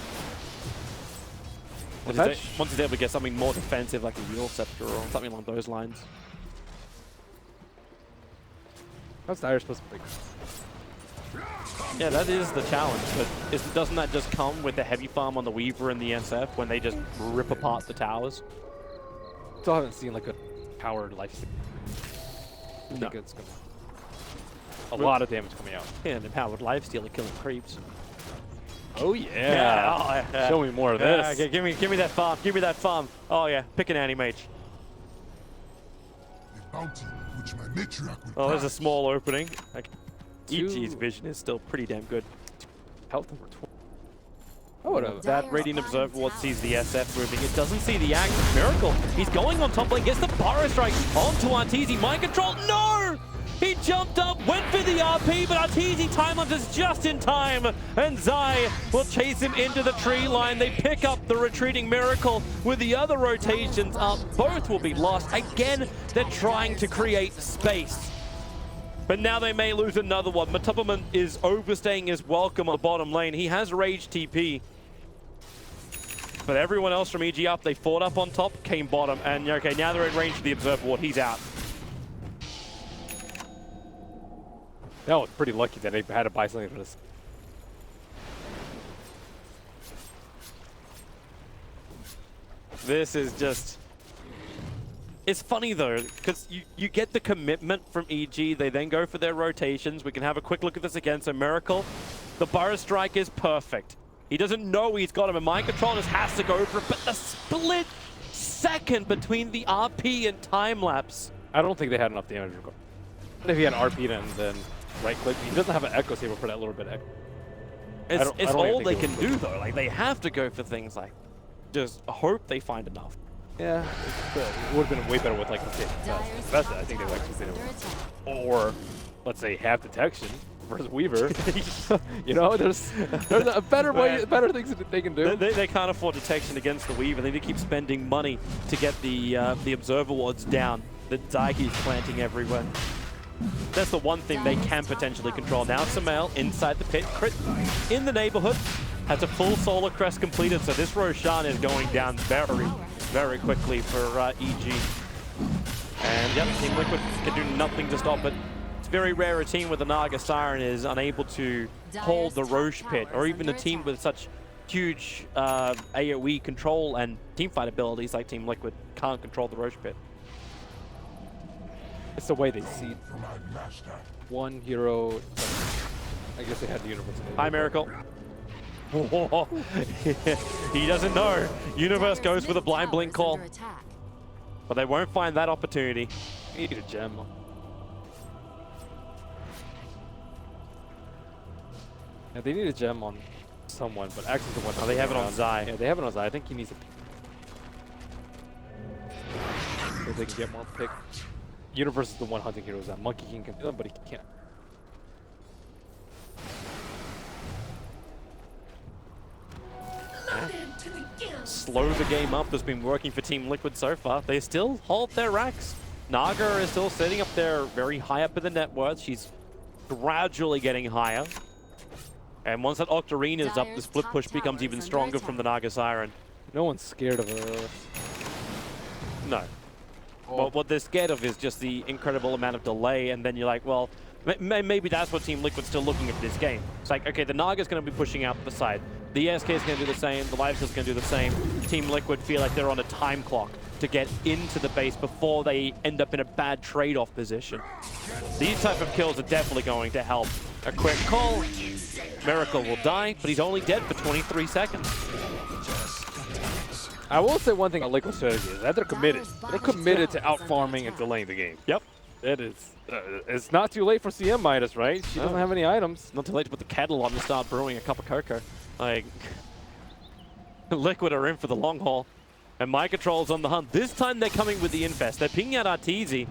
Once he's able to get something more defensive like a Yule Scepter or something along those lines. How's Dire supposed to pick? Yeah, that is the challenge, but doesn't that just come with the heavy farm on the Weaver and the SF when they just rip apart the towers? Still haven't seen like a powered life. I No. think it's gonna a lot of damage coming out. Yeah, and empowered lifestealer killing creeps. Oh yeah! Yeah. Show me more of Yeah, this. okay, give me that farm. Give me that farm. Oh yeah, pick an anti-mage. The bounty which my matriarch will Oh, there's a prize. small opening. Like, Two. EG's vision is still pretty damn good. Health number 20. Oh, what a That Radiant Observer Ward sees the SF moving. It doesn't see the Axe. Miracle. He's going on top lane, gets the Burrow Strike onto Arteezy. Mind Control. No! He jumped up, went for the RP, but Arteezy time is just in time. And Zai will chase him into the tree line. They pick up the retreating Miracle with the other rotations up. Both will be lost. Again, they're trying to create space. But now they may lose another one. Matupperman is overstaying his welcome on the bottom lane. He has Rage TP. But everyone else from EG up, they fought up on top, came bottom. And okay, now they're in range of the Observer Ward. He's out. That was pretty lucky that they had to buy something for this. This is just... It's funny though, because you get the commitment from EG. They then go for their rotations. We can have a quick look at this again. So Miracle, the Burrow Strike is perfect. He doesn't know he's got him, and Mind Control just has to go for it. But the split second between the RP and time lapse. I don't think they had enough damage. If he had RP'd and then right click, he doesn't have an Echo Saber for that little bit of echo. It's I don't all think they it can was do though. Like they have to go for things like just hope they find enough. Yeah, it would have been way better with like the Dire's best. top I think they tower actually is did under it. attack. Or let's say half detection versus Weaver. You know, there's a better way, better things that they can do. They can't afford detection against the Weaver. They need to keep spending money to get the Observer Wards down that Zai keeps planting everywhere. That's the one thing they can potentially control. Now Samael inside the pit, crit in the neighborhood, has a full Solar Crest completed, so this Roshan is going down very, very quickly for EG. And yep, Team Liquid can do nothing to stop it. It's very rare a team with the Naga Siren is unable to hold the Roche pit, or even a team with such huge AoE control and teamfight abilities like Team Liquid can't control the Roche pit. It's the way they see For my master. one hero. I guess they had the universe. Hi, Miracle. He doesn't know. Universe goes for the blind blink call, Under attack. but they won't find that opportunity. Need a gem. Yeah, they need a gem on someone, but Axe's the one. Oh, they have it on around. Zai. Yeah, they have it on Zai. I think he needs a. So they can get more pick. Universe is the one hunting heroes that Monkey King can do them, but he can't. Slow the game up that's been working for Team Liquid so far. They still hold their racks. Naga is still sitting up there very high up in the net worth. She's gradually getting higher. And once that Octarine is up, the split push becomes even stronger from the Naga Siren. No one's scared of her. No. Well, what they're scared of is just the incredible amount of delay, and then you're like, well, maybe that's what Team Liquid's still looking at this game. It's like, okay, the Naga's going to be pushing out the side. The SK is going to do the same. The Liveskill's going to do the same. Team Liquid feel like they're on a time clock to get into the base before they end up in a bad trade-off position. These type of kills are definitely going to help. A quick call. Miracle will die, but he's only dead for 23 seconds. I will say one thing on Liquid strategy is that they're committed. They're committed to out-farming and delaying the game. Yep. It is. It's not too late for CM Midas, right? She doesn't have any items. Not too late to put the kettle on and start brewing a cup of cocoa. Like, Liquid are in for the long haul. And My Control's on the hunt. This time they're coming with the infest. They're pinging out Arteezy,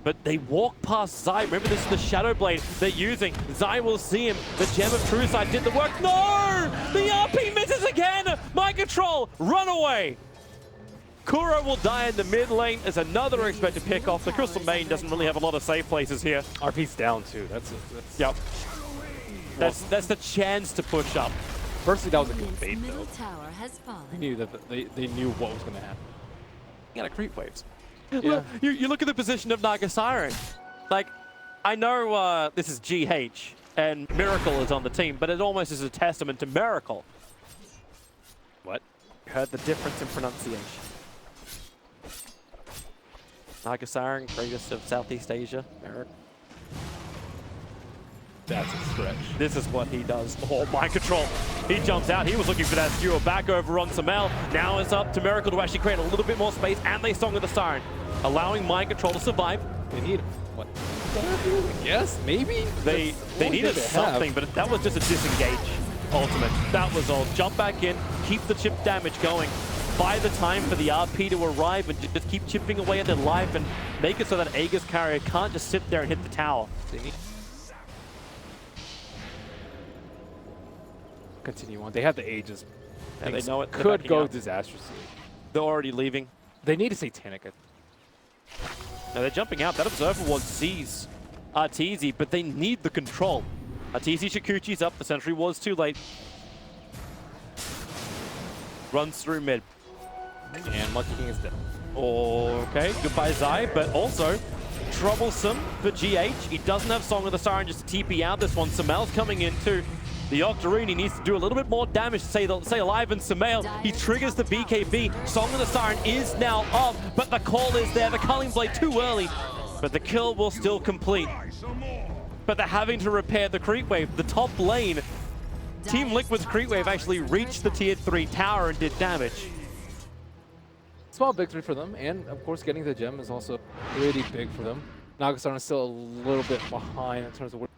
but they walk past Zai. Remember, this is the Shadow Blade they're using. Zai will see him. The Gem of True Sight did the work. No! The RP misses again! My Control, run away! Kuro will die in the mid lane as another expected pick off. The Crystal Maiden doesn't really have a lot of safe places here. RP's down too. That's Yep. That's the chance to push up. Firstly, that was a good bait Middle though. tower has fallen. They knew that they knew what was going to happen. You got creep waves. Yeah. Look, you look at the position of Naga Siren. Like, I know this is GH and Miracle is on the team, but it almost is a testament to Miracle. What? Heard the difference in pronunciation. Naga Siren, greatest of Southeast Asia. Miracle. That's a stretch. This is what he does. Oh, My Control. He jumps out. He was looking for that skewer back over on Samel. Now it's up to Miracle to actually create a little bit more space, and they Song of the Siren, allowing My Control to survive. They need what? Yes, maybe. They needed something, but that was just a disengage ultimate. That was all. Jump back in, keep the chip damage going. Buy the time for the RP to arrive and just keep chipping away at their life and make it so that Aegis carrier can't just sit there and hit the tower. They need. Continue on. They have the ages. And they know it. They're Could backing go up. disastrously. They're already leaving. They need a Satanic. Now they're jumping out. That Observer Ward sees Arteezy, but they need the control. Arteezy Shikuchi's up. The Sentry Ward's too late. Runs through mid. And Monkey King is dead. Okay, goodbye Zai, but also troublesome for GH. He doesn't have Song of the Siren just to TP out this one. Samel's coming in too. The Octarine, he needs to do a little bit more damage to stay alive, and Samel, he triggers the BKB. Song of the Siren is now up, but the call is there. The Culling Blade too early, but the kill will still complete. But they're having to repair the creep wave. The top lane, Team Liquid's creep wave actually reached the tier 3 tower and did damage. Small victory for them, and of course getting the gem is also really big for them. Nagasarn is still a little bit behind in terms of what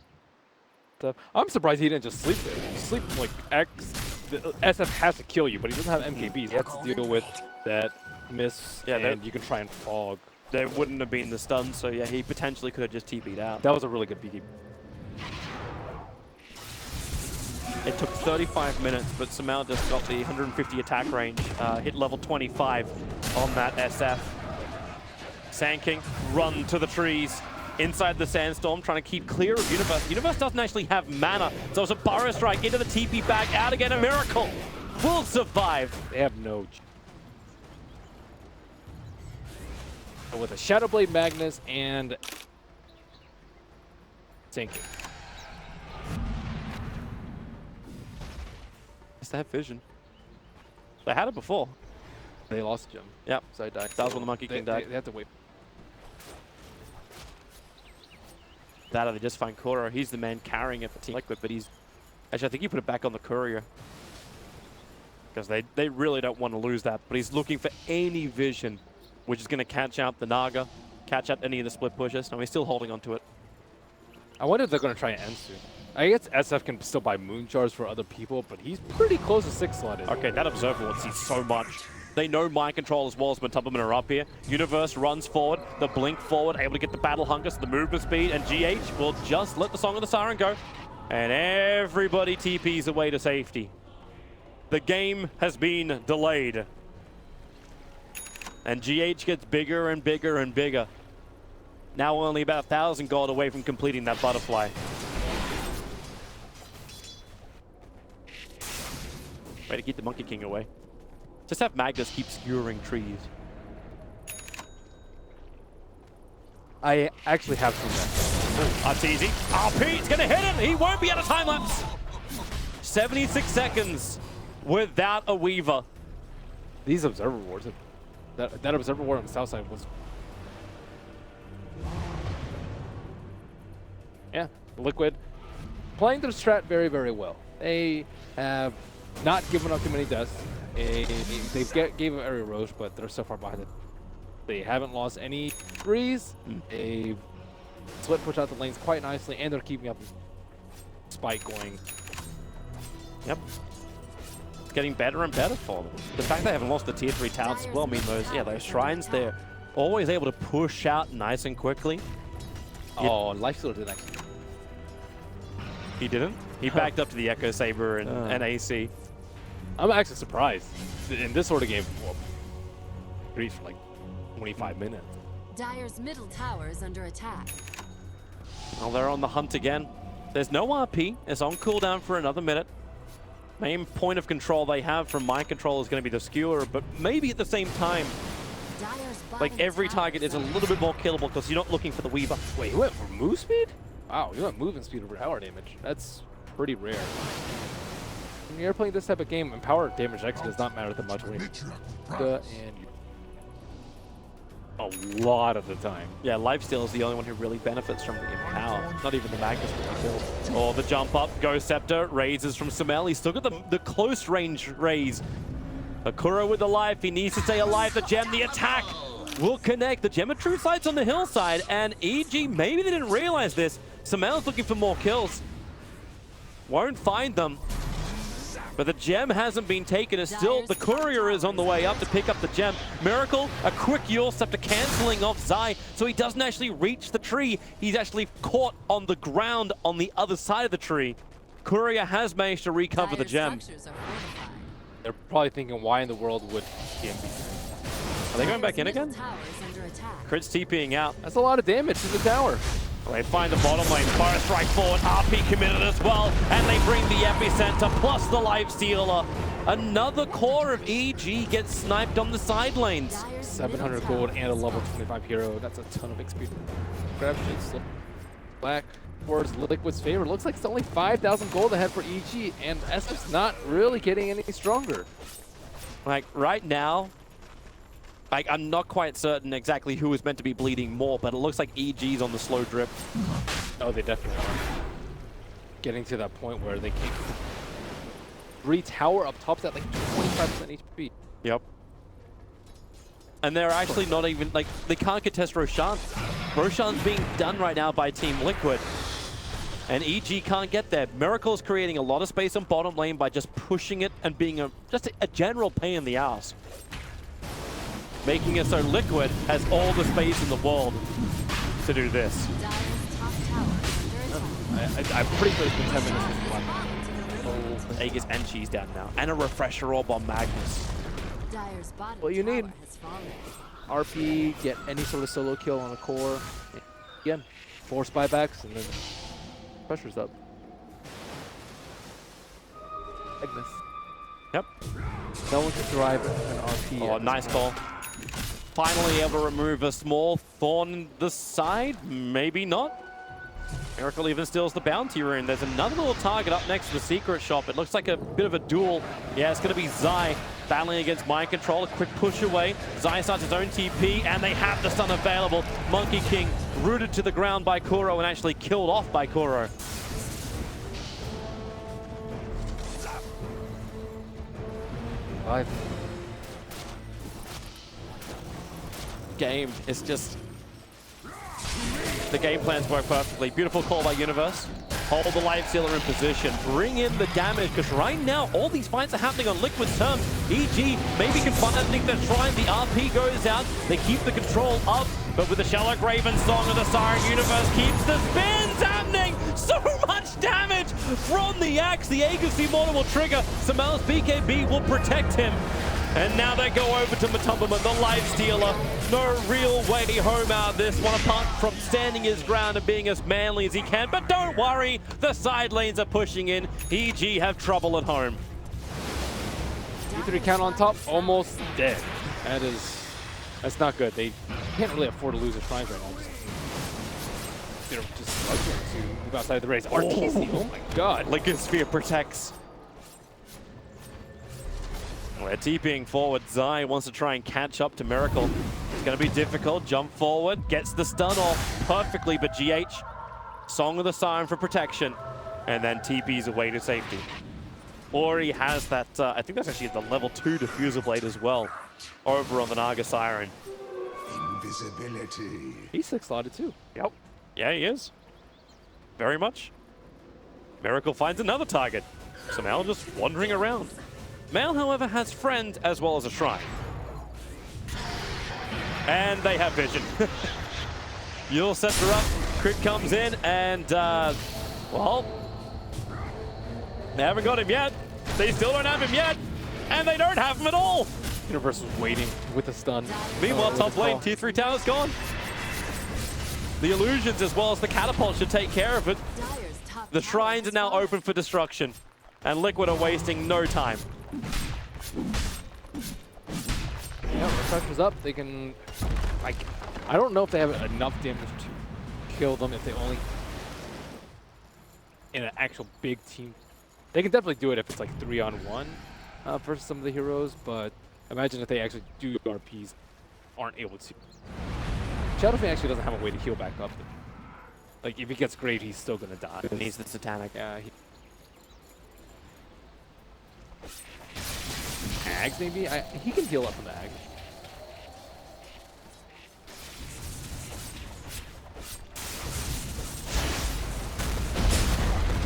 stuff. I'm surprised he didn't just sleep there. You sleep like X, the SF has to kill you, but he doesn't have MKBs. He has to deal with that miss, Yeah, and you can try and fog. There wouldn't have been the stun, so yeah, he potentially could have just TP'd out. That was a really good BKB. It took 35 minutes, but Samel just got the 150 attack range, hit level 25 on that SF. Sand King, run to the trees, inside the Sandstorm, trying to keep clear of Universe. Universe doesn't actually have mana, so it's a Burrow Strike into the TP back, out again, a Miracle will survive. They have no... With a Shadow Blade Magnus and... Sand King. They have vision. They had it before. They lost Gem. Yep. So I died. That was when the Monkey King died. They have to wait. that or they just find Kuro. He's the man carrying it for Team Liquid, but he's... Actually, I think he put it back on the Courier. Because they really don't want to lose that. But he's looking for any vision, which is going to catch out the Naga, catch out any of the split pushes. No, he's still holding on to it. I wonder if they're going to try Ensu. I guess SF can still buy moon shards for other people, but he's pretty close to 6 slotted. Okay, that Observer Ward sees so much. They know mind control as well as Matubman are up here. Universe runs forward, the blink forward, able to get the battle hunger, so the movement speed, and GH will just let the Song of the Siren go. And everybody TPs away to safety. The game has been delayed. And GH gets bigger and bigger and bigger. Now only about 1,000 gold away from completing that butterfly. Way to keep the Monkey King away. Just have Magnus keep skewering trees. I actually have seen that. That's easy. RP, it's gonna hit him. He won't be out of time lapse. 76 seconds without a Weaver. These Observer Wards, that Observer Ward on the south side was... Yeah, Liquid playing their strat very, very well. They have not given up too many deaths. They've gave up every Roche, but they're so far behind it. They haven't lost any threes. They've split push out the lanes quite nicely, and they're keeping up the spike going. Yep. It's getting better and better for them. The fact they haven't lost the tier 3 towers as well, I mean those shrines, they're always able to push out nice and quickly. Oh, Lifestealer did that. He didn't? He backed up to the Echo Saber and AC. I'm actually surprised. In this sort of game, well, Greece for like 25 minutes. Dire's middle tower is under attack. Well, they're on the hunt again. There's no RP. It's on cooldown for another minute. Main point of control they have from mind control is going to be the skewer, but maybe at the same time, like every target is a little bit more killable because you're not looking for the Weaver. Wait, you went for move speed? Wow, you went movement speed over tower damage. That's pretty rare. When you're playing this type of game, and power damage actually does not matter that much when a lot of the time. Yeah, Lifesteal is the only one who really benefits from the power. Not even the Magnus will be killed. Oh, the jump up, Ghost Scepter, raises from Samel. He's still got the close range raise. Akura with the life, he needs to stay alive. The gem, the attack will connect. The gem of true sight's on the hillside, and EG, maybe they didn't realize this. Samel's looking for more kills. Won't find them. But the gem hasn't been taken. It's still, the Courier is on the way up to pick up the gem. Miracle, a quick Yule Scepter cancelling off Zai, so he doesn't actually reach the tree. He's actually caught on the ground on the other side of the tree. Courier has managed to recover the gem. They're probably thinking, why in the world would GM be? Are they going back in again? Crit's TPing out. That's a lot of damage to the tower. Well, they find the bottom lane. Fire strike forward. RP committed as well. And they bring the epicenter plus the Lifestealer. Another core of EG gets sniped on the side lanes. 700 gold and a level 25 hero. That's a ton of experience. Grab shit. Black towards Liquid's favor. Looks like it's only 5,000 gold ahead for EG, and SF's not really getting any stronger. Like, right now, like, I'm not quite certain exactly who is meant to be bleeding more, but it looks like EG's on the slow drip. Oh, they definitely are. Getting to that point where they can't... 3 tower up top's at like 25% HP. Yep. And they're actually not even, like, they can't contest Roshan. Roshan's being done right now by Team Liquid. And EG can't get there. Miracle's creating a lot of space on bottom lane by just pushing it and being just a general pain in the ass. Making it so Liquid has all the space in the world to do this. I'm pretty sure it's been 10 minutes since one. Aegis and Cheese down now. And a refresher orb on Magnus. What you need. RP, get any sort of solo kill on a core. Again, force buybacks, and then pressure's up. Magnus. Yep. No one can survive an RP. Oh, nice call. Finally able to remove a small thorn in the side. Maybe not. Miracle even steals the bounty rune. There's another little target up next to the secret shop. It looks like a bit of a duel. Yeah, it's going to be Zai. battling against mind control. A quick push away. Zai starts his own TP, and they have the stun available. Monkey King rooted to the ground by Kuro and actually killed off by Kuro. Game is just... The game plans work perfectly. Beautiful call by Universe. Hold the Life Stealer in position. Bring in the damage, because right now all these fights are happening on Liquid's terms. EG maybe can find underneath the shrine. The RP goes out. They keep the control up, but with the Shallow Grave and Song of the Siren, Universe keeps the spins happening. So much damage from the axe. The Aegis Immortal will trigger. Samel's BKB will protect him. And now they go over to Matumbaman, the Life Stealer. No real way home out of this one, apart from standing his ground and being as manly as he can. But don't worry, the side lanes are pushing in. EG have trouble at home. T3 count on top, almost dead. That's not good. They can't really afford to lose their shrines right now. They're just struggling to move outside of the race. RTC, oh my god. Lincoln Sphere protects. We're TPing forward. Zai wants to try and catch up to Miracle. It's going to be difficult. Jump forward, gets the stun off perfectly, but GH, Song of the Siren for protection, and then TP's away to safety. Ori has that, I think that's actually the level 2 diffuser blade as well, over on the Naga Siren. Invisibility. He's 6-slotted too. Yep. Yeah, he is. Very much. Miracle finds another target. So Mal just wandering around. Mal, however, has friend as well as a shrine. And they have vision. Yule sets her up. Crit comes in and, well, they haven't got him yet. They still don't have him yet. And they don't have him at all. Universe was waiting with the stun. Meanwhile, top lane, T3 tower's gone. The illusions as well as the catapult should take care of it. The shrines are now open for destruction. And Liquid are wasting no time. Yeah, when pressure's up, they can, like, I don't know if they have enough damage to kill them if they only, in an actual big team. They can definitely do it if it's like 3-on-1 versus some of the heroes, but imagine if they actually do RPs, aren't able to. Shadowfang actually doesn't have a way to heal back up. Like, if he gets great, he's still gonna die. He needs the Satanic. Yeah. Ags maybe? He can heal up from the Ag.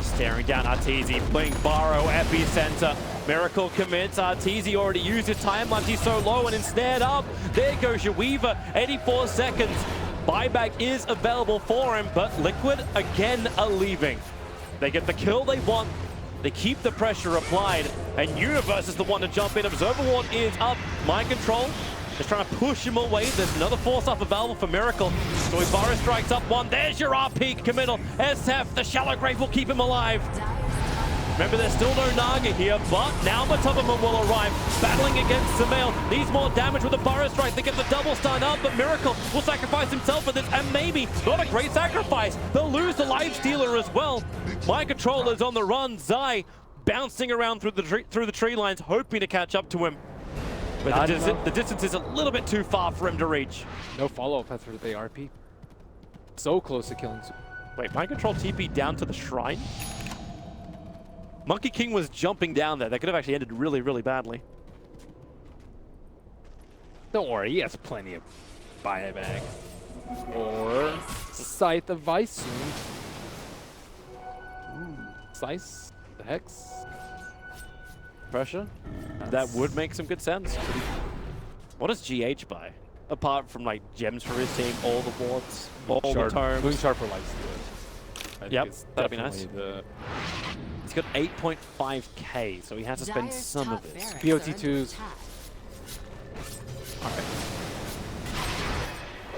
Staring down Arteezy, playing Borrow, Epicenter. Miracle commits. Arteezy already used his time once he's so low and ensnared up. There goes your Weaver, 84 seconds. Buyback is available for him, but Liquid again are leaving. They get the kill they want. They keep the pressure applied, and Universe is the one to jump in. Observer Ward is up. Mind Control is trying to push him away. There's another force up available for Miracle. So Ibarra strikes up one. There's your RP committal. SF, the Shallow Grave will keep him alive. Remember, there's still no Naga here, but now Matumbaman will arrive, battling against Samael. Needs more damage with the Burrow Strike. They get the double stun up, but Miracle will sacrifice himself for this, and maybe not a great sacrifice. They'll lose the Life Stealer as well. Mind Control is on the run. Zai bouncing around through the tree lines, hoping to catch up to him. But the distance is a little bit too far for him to reach. No follow-up after the RP. So close to killing. Wait, Mind Control TP down to the shrine? Monkey King was jumping down there. That could have actually ended really, really badly. Don't worry, he has plenty of buyback. Or Scythe of Vice soon. Slice, the Hex. Pressure. That would make some good sense. What does GH buy? Apart from like gems for his team, all the wards, all the tomes. Moon Shard for Lifesteal. Yep, that'd be nice. He's got 8.5k, so he has to spend some of this. BOT2s. Alright.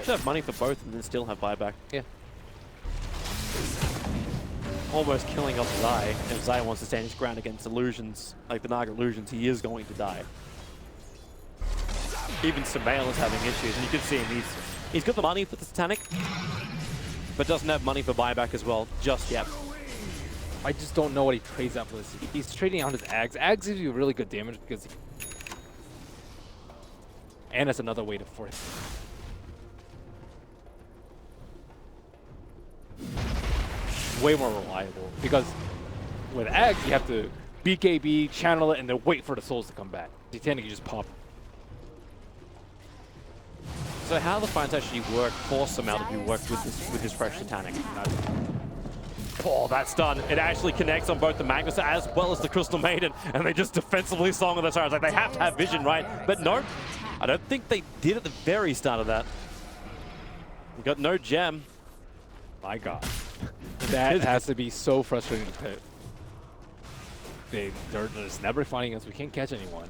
Should have money for both and then still have buyback. Yeah. Almost killing off Zai. If Zai wants to stand his ground against illusions, like the Naga illusions, he is going to die. Even Samael is having issues, and you can see him. He's got the money for the Satanic, but doesn't have money for buyback as well, just yet. I just don't know what he trades out for this. He's trading out his Ags. Ags gives you really good damage because And it's another way to force. Way more reliable because with Axe you have to BKB, channel it, and then wait for the souls to come back. Titanic, you just pop. So how the fights actually work, force them out to be worked with this fresh Titanic. Oh, that's done. It actually connects on both the Magnus as well as the Crystal Maiden, and they just defensively song on the side. Like they have to have vision, right? But no, I don't think they did at the very start of that. We got no gem. My God, that has to be so frustrating to pit. They're just never finding us. We can't catch anyone.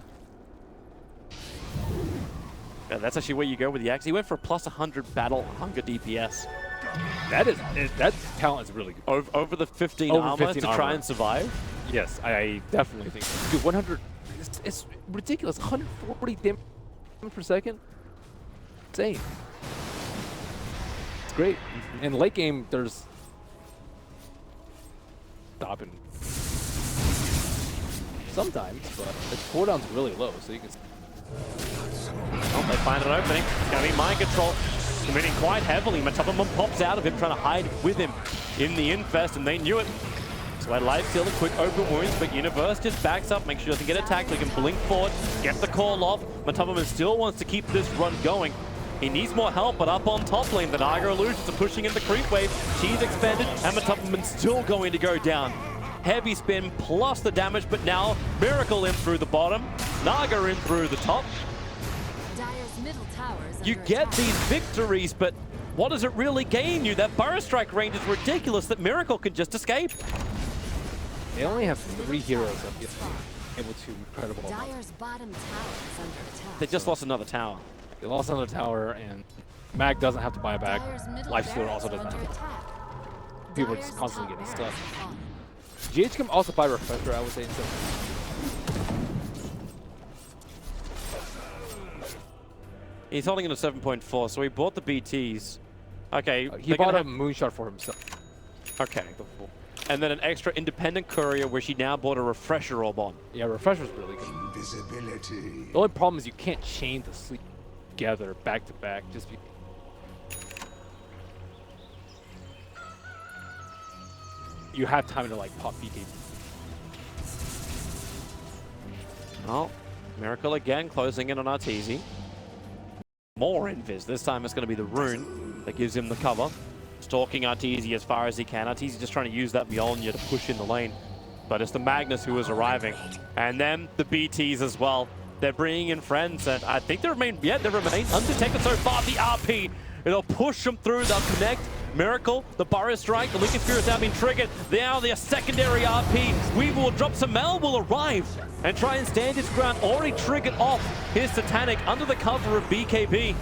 Yeah, that's actually where you go with the Axe. He went for a plus 100 battle hunger DPS. That talent is really good. Over the 15 Over armor 15 to try and survive? Yes, I definitely think so. Dude, 100, it's ridiculous. 140 damage per second. Insane. It's great. In late game, there's stopping sometimes, but the cooldown's really low, so you can. Oh, they find an opening. It's going to be mind control. Committing quite heavily. Matopperman pops out of him, trying to hide with him in the infest, and they knew it. So at life steal, a quick open wounds, but Universe just backs up, makes sure he doesn't get attacked, so he can blink forward, get the call off. Matopperman still wants to keep this run going. He needs more help, but up on top lane, the Naga Illusions are pushing in the creep wave. She's expanded, and Matopperman's still going to go down. Heavy spin plus the damage, but now Miracle in through the bottom, Naga in through the top. Dire's middle tower is You under get attack. these victories, but what does it really gain you? That Burrow Strike range is ridiculous that Miracle can just escape. They only have 3 heroes that get able to incredible amounts. Dire's bottom tower is under attack. They just lost another tower. They lost another tower, and Mag doesn't have to buy back. Dire's middle Lifestealer barracks also are doesn't under have to. attack. People are Dire's just constantly top getting stuck. barracks are falling. GH can also buy Refresher, I would say, instead. He's holding in a 7.4, so he bought the BTs. Okay. He bought a Moonshot for himself. Okay. And then an extra independent courier, where she now bought a refresher orb on. Yeah, Refresher's really good. Invisibility. The only problem is you can't chain the sleep together back to back. Just be you have time to like pop BKB. Oh, Miracle again closing in on Arteezy. More invis. This time it's going to be the rune that gives him the cover. Stalking Arteezy as far as he can. Arteezy just trying to use that Mjolnir to push in the lane. But it's the Magnus who is arriving. And then the BTs as well. They're bringing in friends, and I think they remain undetected so far. The RP, it'll push them through. They'll connect. Miracle, the Burrow Strike, the Lincoln Spirit's now been triggered. Now the secondary RP. Weaver will drop. Samel will arrive and try and stand his ground. Already triggered off his Titanic under the cover of BKB.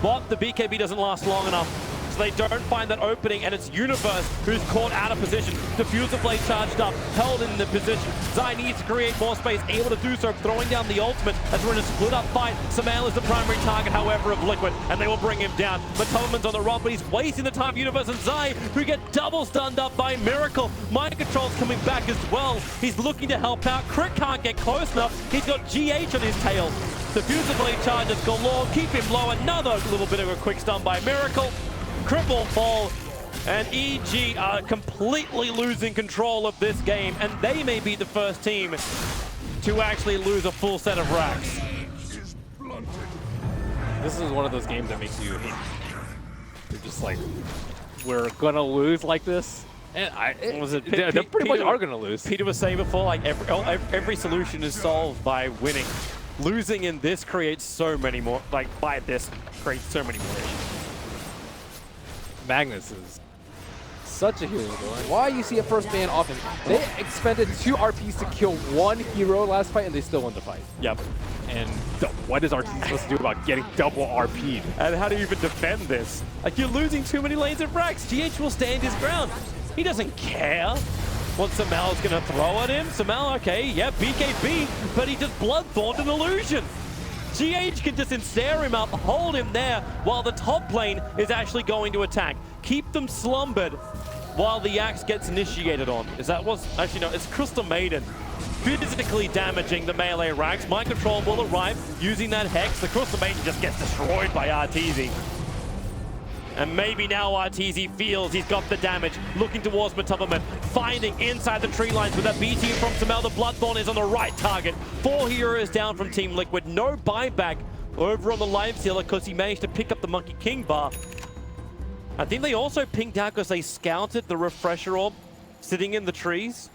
But the BKB doesn't last long enough. They don't find that opening, and it's Universe who's caught out of position. Diffuser Blade charged up, held in the position. Zai needs to create more space, able to do so, throwing down the ultimate as we're in a split-up fight. Samael is the primary target, however, of Liquid, and they will bring him down. Matopperman's on the run, but he's wasting the time. Universe and Zai, who get double stunned up by Miracle. Mind Control's coming back as well. He's looking to help out. Crit can't get close enough. He's got GH on his tail. Diffuser Blade charges galore, keep him low. Another little bit of a quick stun by Miracle. Cripple fall, and EG are completely losing control of this game, and they may be the first team to actually lose a full set of racks. This is one of those games that makes you hate. You're just like, we're gonna lose like this, and they pretty much are gonna lose. Peter was saying before, like every solution is solved by winning. Losing in this creates so many more, like by this creates so many more issues. Magnus is such a hero though. And why you see a first man off him? They expended 2 RPs to kill 1 hero last fight, and they still won the fight. Yep. And what is RT supposed to do about getting double RP'd? And how do you even defend this? Like, you're losing too many lanes of racks. GH will stand his ground. He doesn't care what Samel's gonna throw at him. Samel, okay, yeah, BKB, but he just Bloodthorned an illusion. GH can just ensnare him up, hold him there, while the top lane is actually going to attack. Keep them slumbered while the Axe gets initiated on. Is that what's... Actually, no, it's Crystal Maiden physically damaging the melee ranks. Mind Control will arrive using that Hex. The Crystal Maiden just gets destroyed by Arteezy. And maybe now Arteezy feels he's got the damage, looking towards Matubberman, finding inside the tree lines with that BT from Samel. The Bloodthorn is on the right target. 4 heroes down from Team Liquid. No buyback over on the Life Stealer because he managed to pick up the Monkey King bar. I think they also pinged out because they scouted the Refresher Orb sitting in the trees.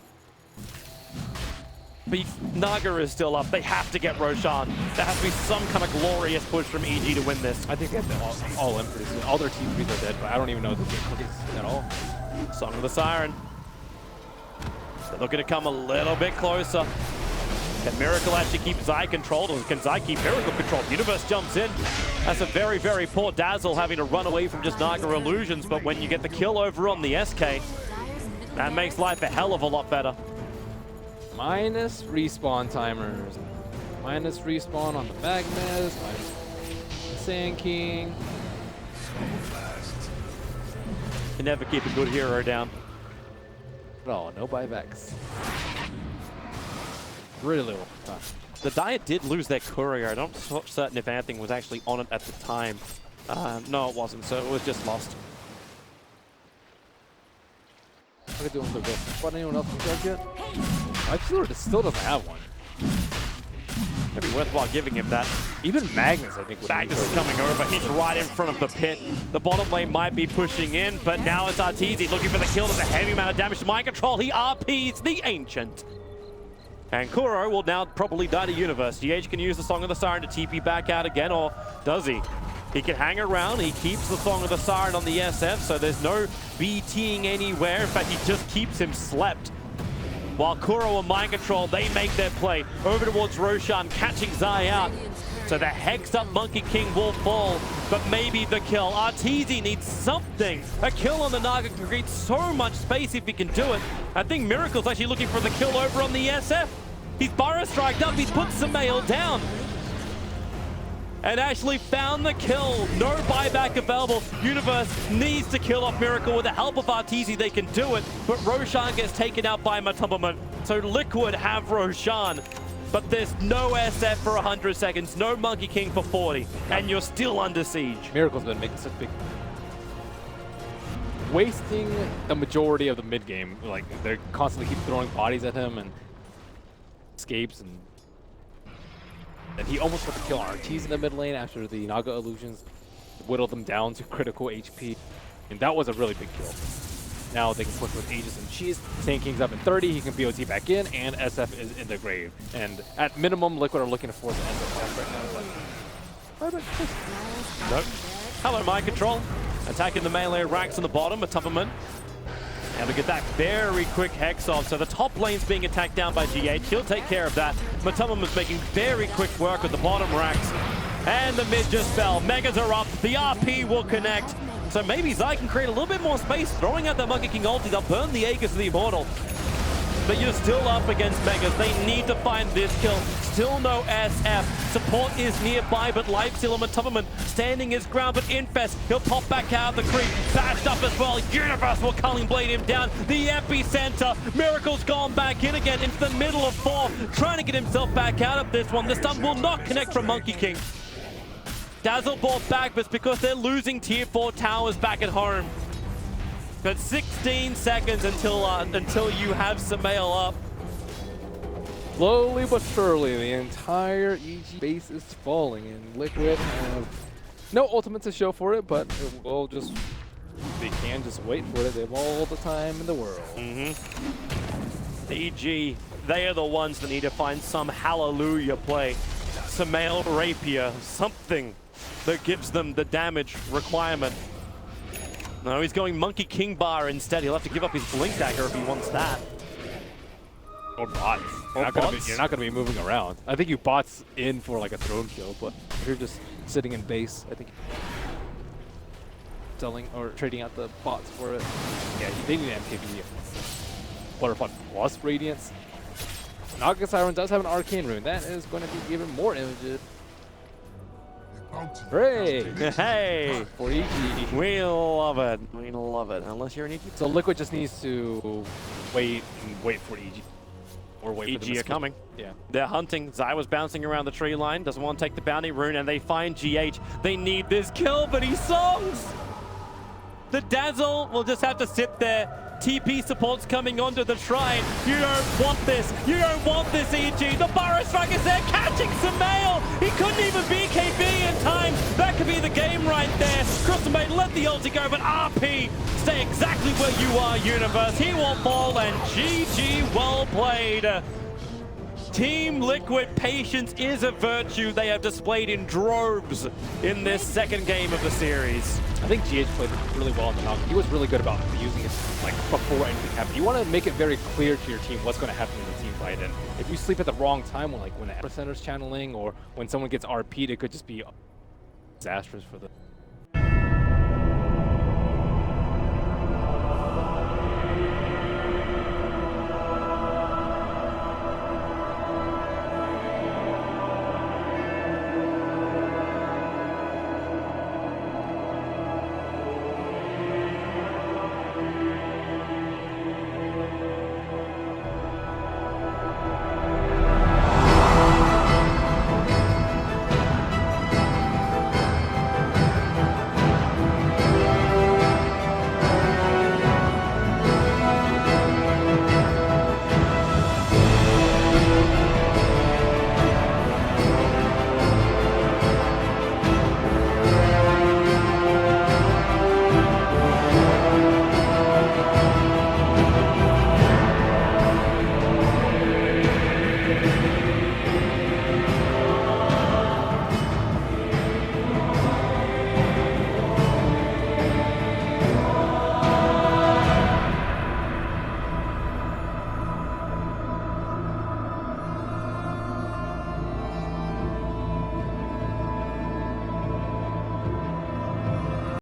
But Naga is still up. They have to get Roshan. There has to be some kind of glorious push from EG to win this. I think they have to all in pretty soon. All their team trees are dead, but I don't even know if they get cookies at all. Song of the Siren. They're looking to come a little bit closer. Can Miracle actually keep Zai controlled, or can Zai keep Miracle controlled? Universe jumps in. That's a very, very poor Dazzle having to run away from just Naga illusions, but when you get the kill over on the SK, that makes life a hell of a lot better. Minus respawn timers. Minus respawn on the Magnus. Minus the Sand King. You never keep a good hero down. No, no buybacks. Really little time. The Diet did lose their courier. I'm not so certain if anything was actually on it at the time. No, it wasn't, so it was just lost. What are they doing with the Ghost? What, anyone else in charge yet? I still doesn't have one. Maybe worthwhile giving him that. Even Magnus, I think, would Magnus is coming over. He's right in front of the pit. The bottom lane might be pushing in, but now it's Arteezy looking for the kill. There's a heavy amount of damage to Mind Control. He RPs the Ancient. And Kuro will now probably die to Universe. GH can use the Song of the Siren to TP back out again, or does he? He can hang around. He keeps the Song of the Siren on the SF, so there's no BTing anywhere. In fact, he just keeps him slept. While Kuro and Mind Control, they make their play over towards Roshan, catching Zai out. So the hexed up Monkey King will fall, but maybe the kill. Arteezy needs something. A kill on the Naga can create so much space if he can do it. I think Miracle's actually looking for the kill over on the SF. He's Burrow striked up, he's put Samael down. And actually found the kill. No buyback available. Universe needs to kill off Miracle. With the help of Arteezy, they can do it. But Roshan gets taken out by Matubberman. So Liquid have Roshan. But there's no SF for 100 seconds. No Monkey King for 40. And you're still under siege. Miracle's been making such big... wasting the majority of the mid game. Like, they constantly keep throwing bodies at him and escapes, and he almost got the kill on Arteezy in the mid lane after the Naga illusions whittled them down to critical HP, and that was a really big kill. Now they can push with Aegis and Cheese. Sand King's up in 30, he can BOT back in, and SF is in the grave. And at minimum, Liquid are looking to force the SF right now. Nope. Hello, Mind Control. Attacking the melee ranks on the bottom, Matubberman. And we get that very quick Hex off. So the top lane's being attacked down by GH. He'll take care of that. Matubberman's making very quick work with the bottom racks. And the mid just fell. Megas are up. The RP will connect. So maybe Zai can create a little bit more space. Throwing out the Monkey King ulti. They'll burn the Aegis of the Immortal. But you're still up against Megas. They need to find this kill. Still no SF. Support is nearby, but Lifestealer Matubberman standing his ground. But Infest, he'll pop back out of the creep. Bashed up as well. Universe will Culling Blade him down. The epicenter. Miracle's gone back in again into the middle of 4. Trying to get himself back out of this one. The stun will not connect from Monkey King. Dazzle bought back, but it's because they're losing tier 4 towers back at home. But 16 seconds until you have Samael up. Slowly but surely, the entire EG base is falling, and Liquid have no ultimate to show for it, but it will just, they can just wait for it. They have all the time in the world. EG, they are the ones that need to find some hallelujah play. Samael Rapier, something that gives them the damage requirement. No, he's going Monkey King bar instead. He'll have to give up his Blink Dagger if he wants that. Or bots. You're not gonna be moving around. I think you bots in for like a throne kill, but if you're just sitting in base, I think selling or trading out the bots for it. Yeah, they need MKB. Butterfly plus Radiance. Naga Siren does have an Arcane Rune. That is going to be even more images. Hooray! Hey! For EG. We love it. We love it. Unless you're an EG. So Liquid just needs to wait for EG. or wait for them EG to are split. coming. Yeah. They're hunting. Zai was bouncing around the tree line, doesn't want to take the bounty rune, and they find GH. They need this kill, but he songs! The Dazzle will just have to sit there. TP support's coming onto the shrine. You don't want this. You don't want this, EG. The Burrow Strike is there, catching Sumail. He couldn't even BKB in time. That could be the game right there. Crystal Maiden let the ulti go, but RP, stay exactly where you are, Universe. He won't fall, and GG, well played. Team Liquid patience is a virtue they have displayed in droves in this second game of the series. I think GH played really well in the knock. He was really good about using it like before anything happened. You want to make it very clear to your team what's going to happen in the team fight. And if you sleep at the wrong time, when like when the epicenter's channeling or when someone gets RP'd, it could just be disastrous for the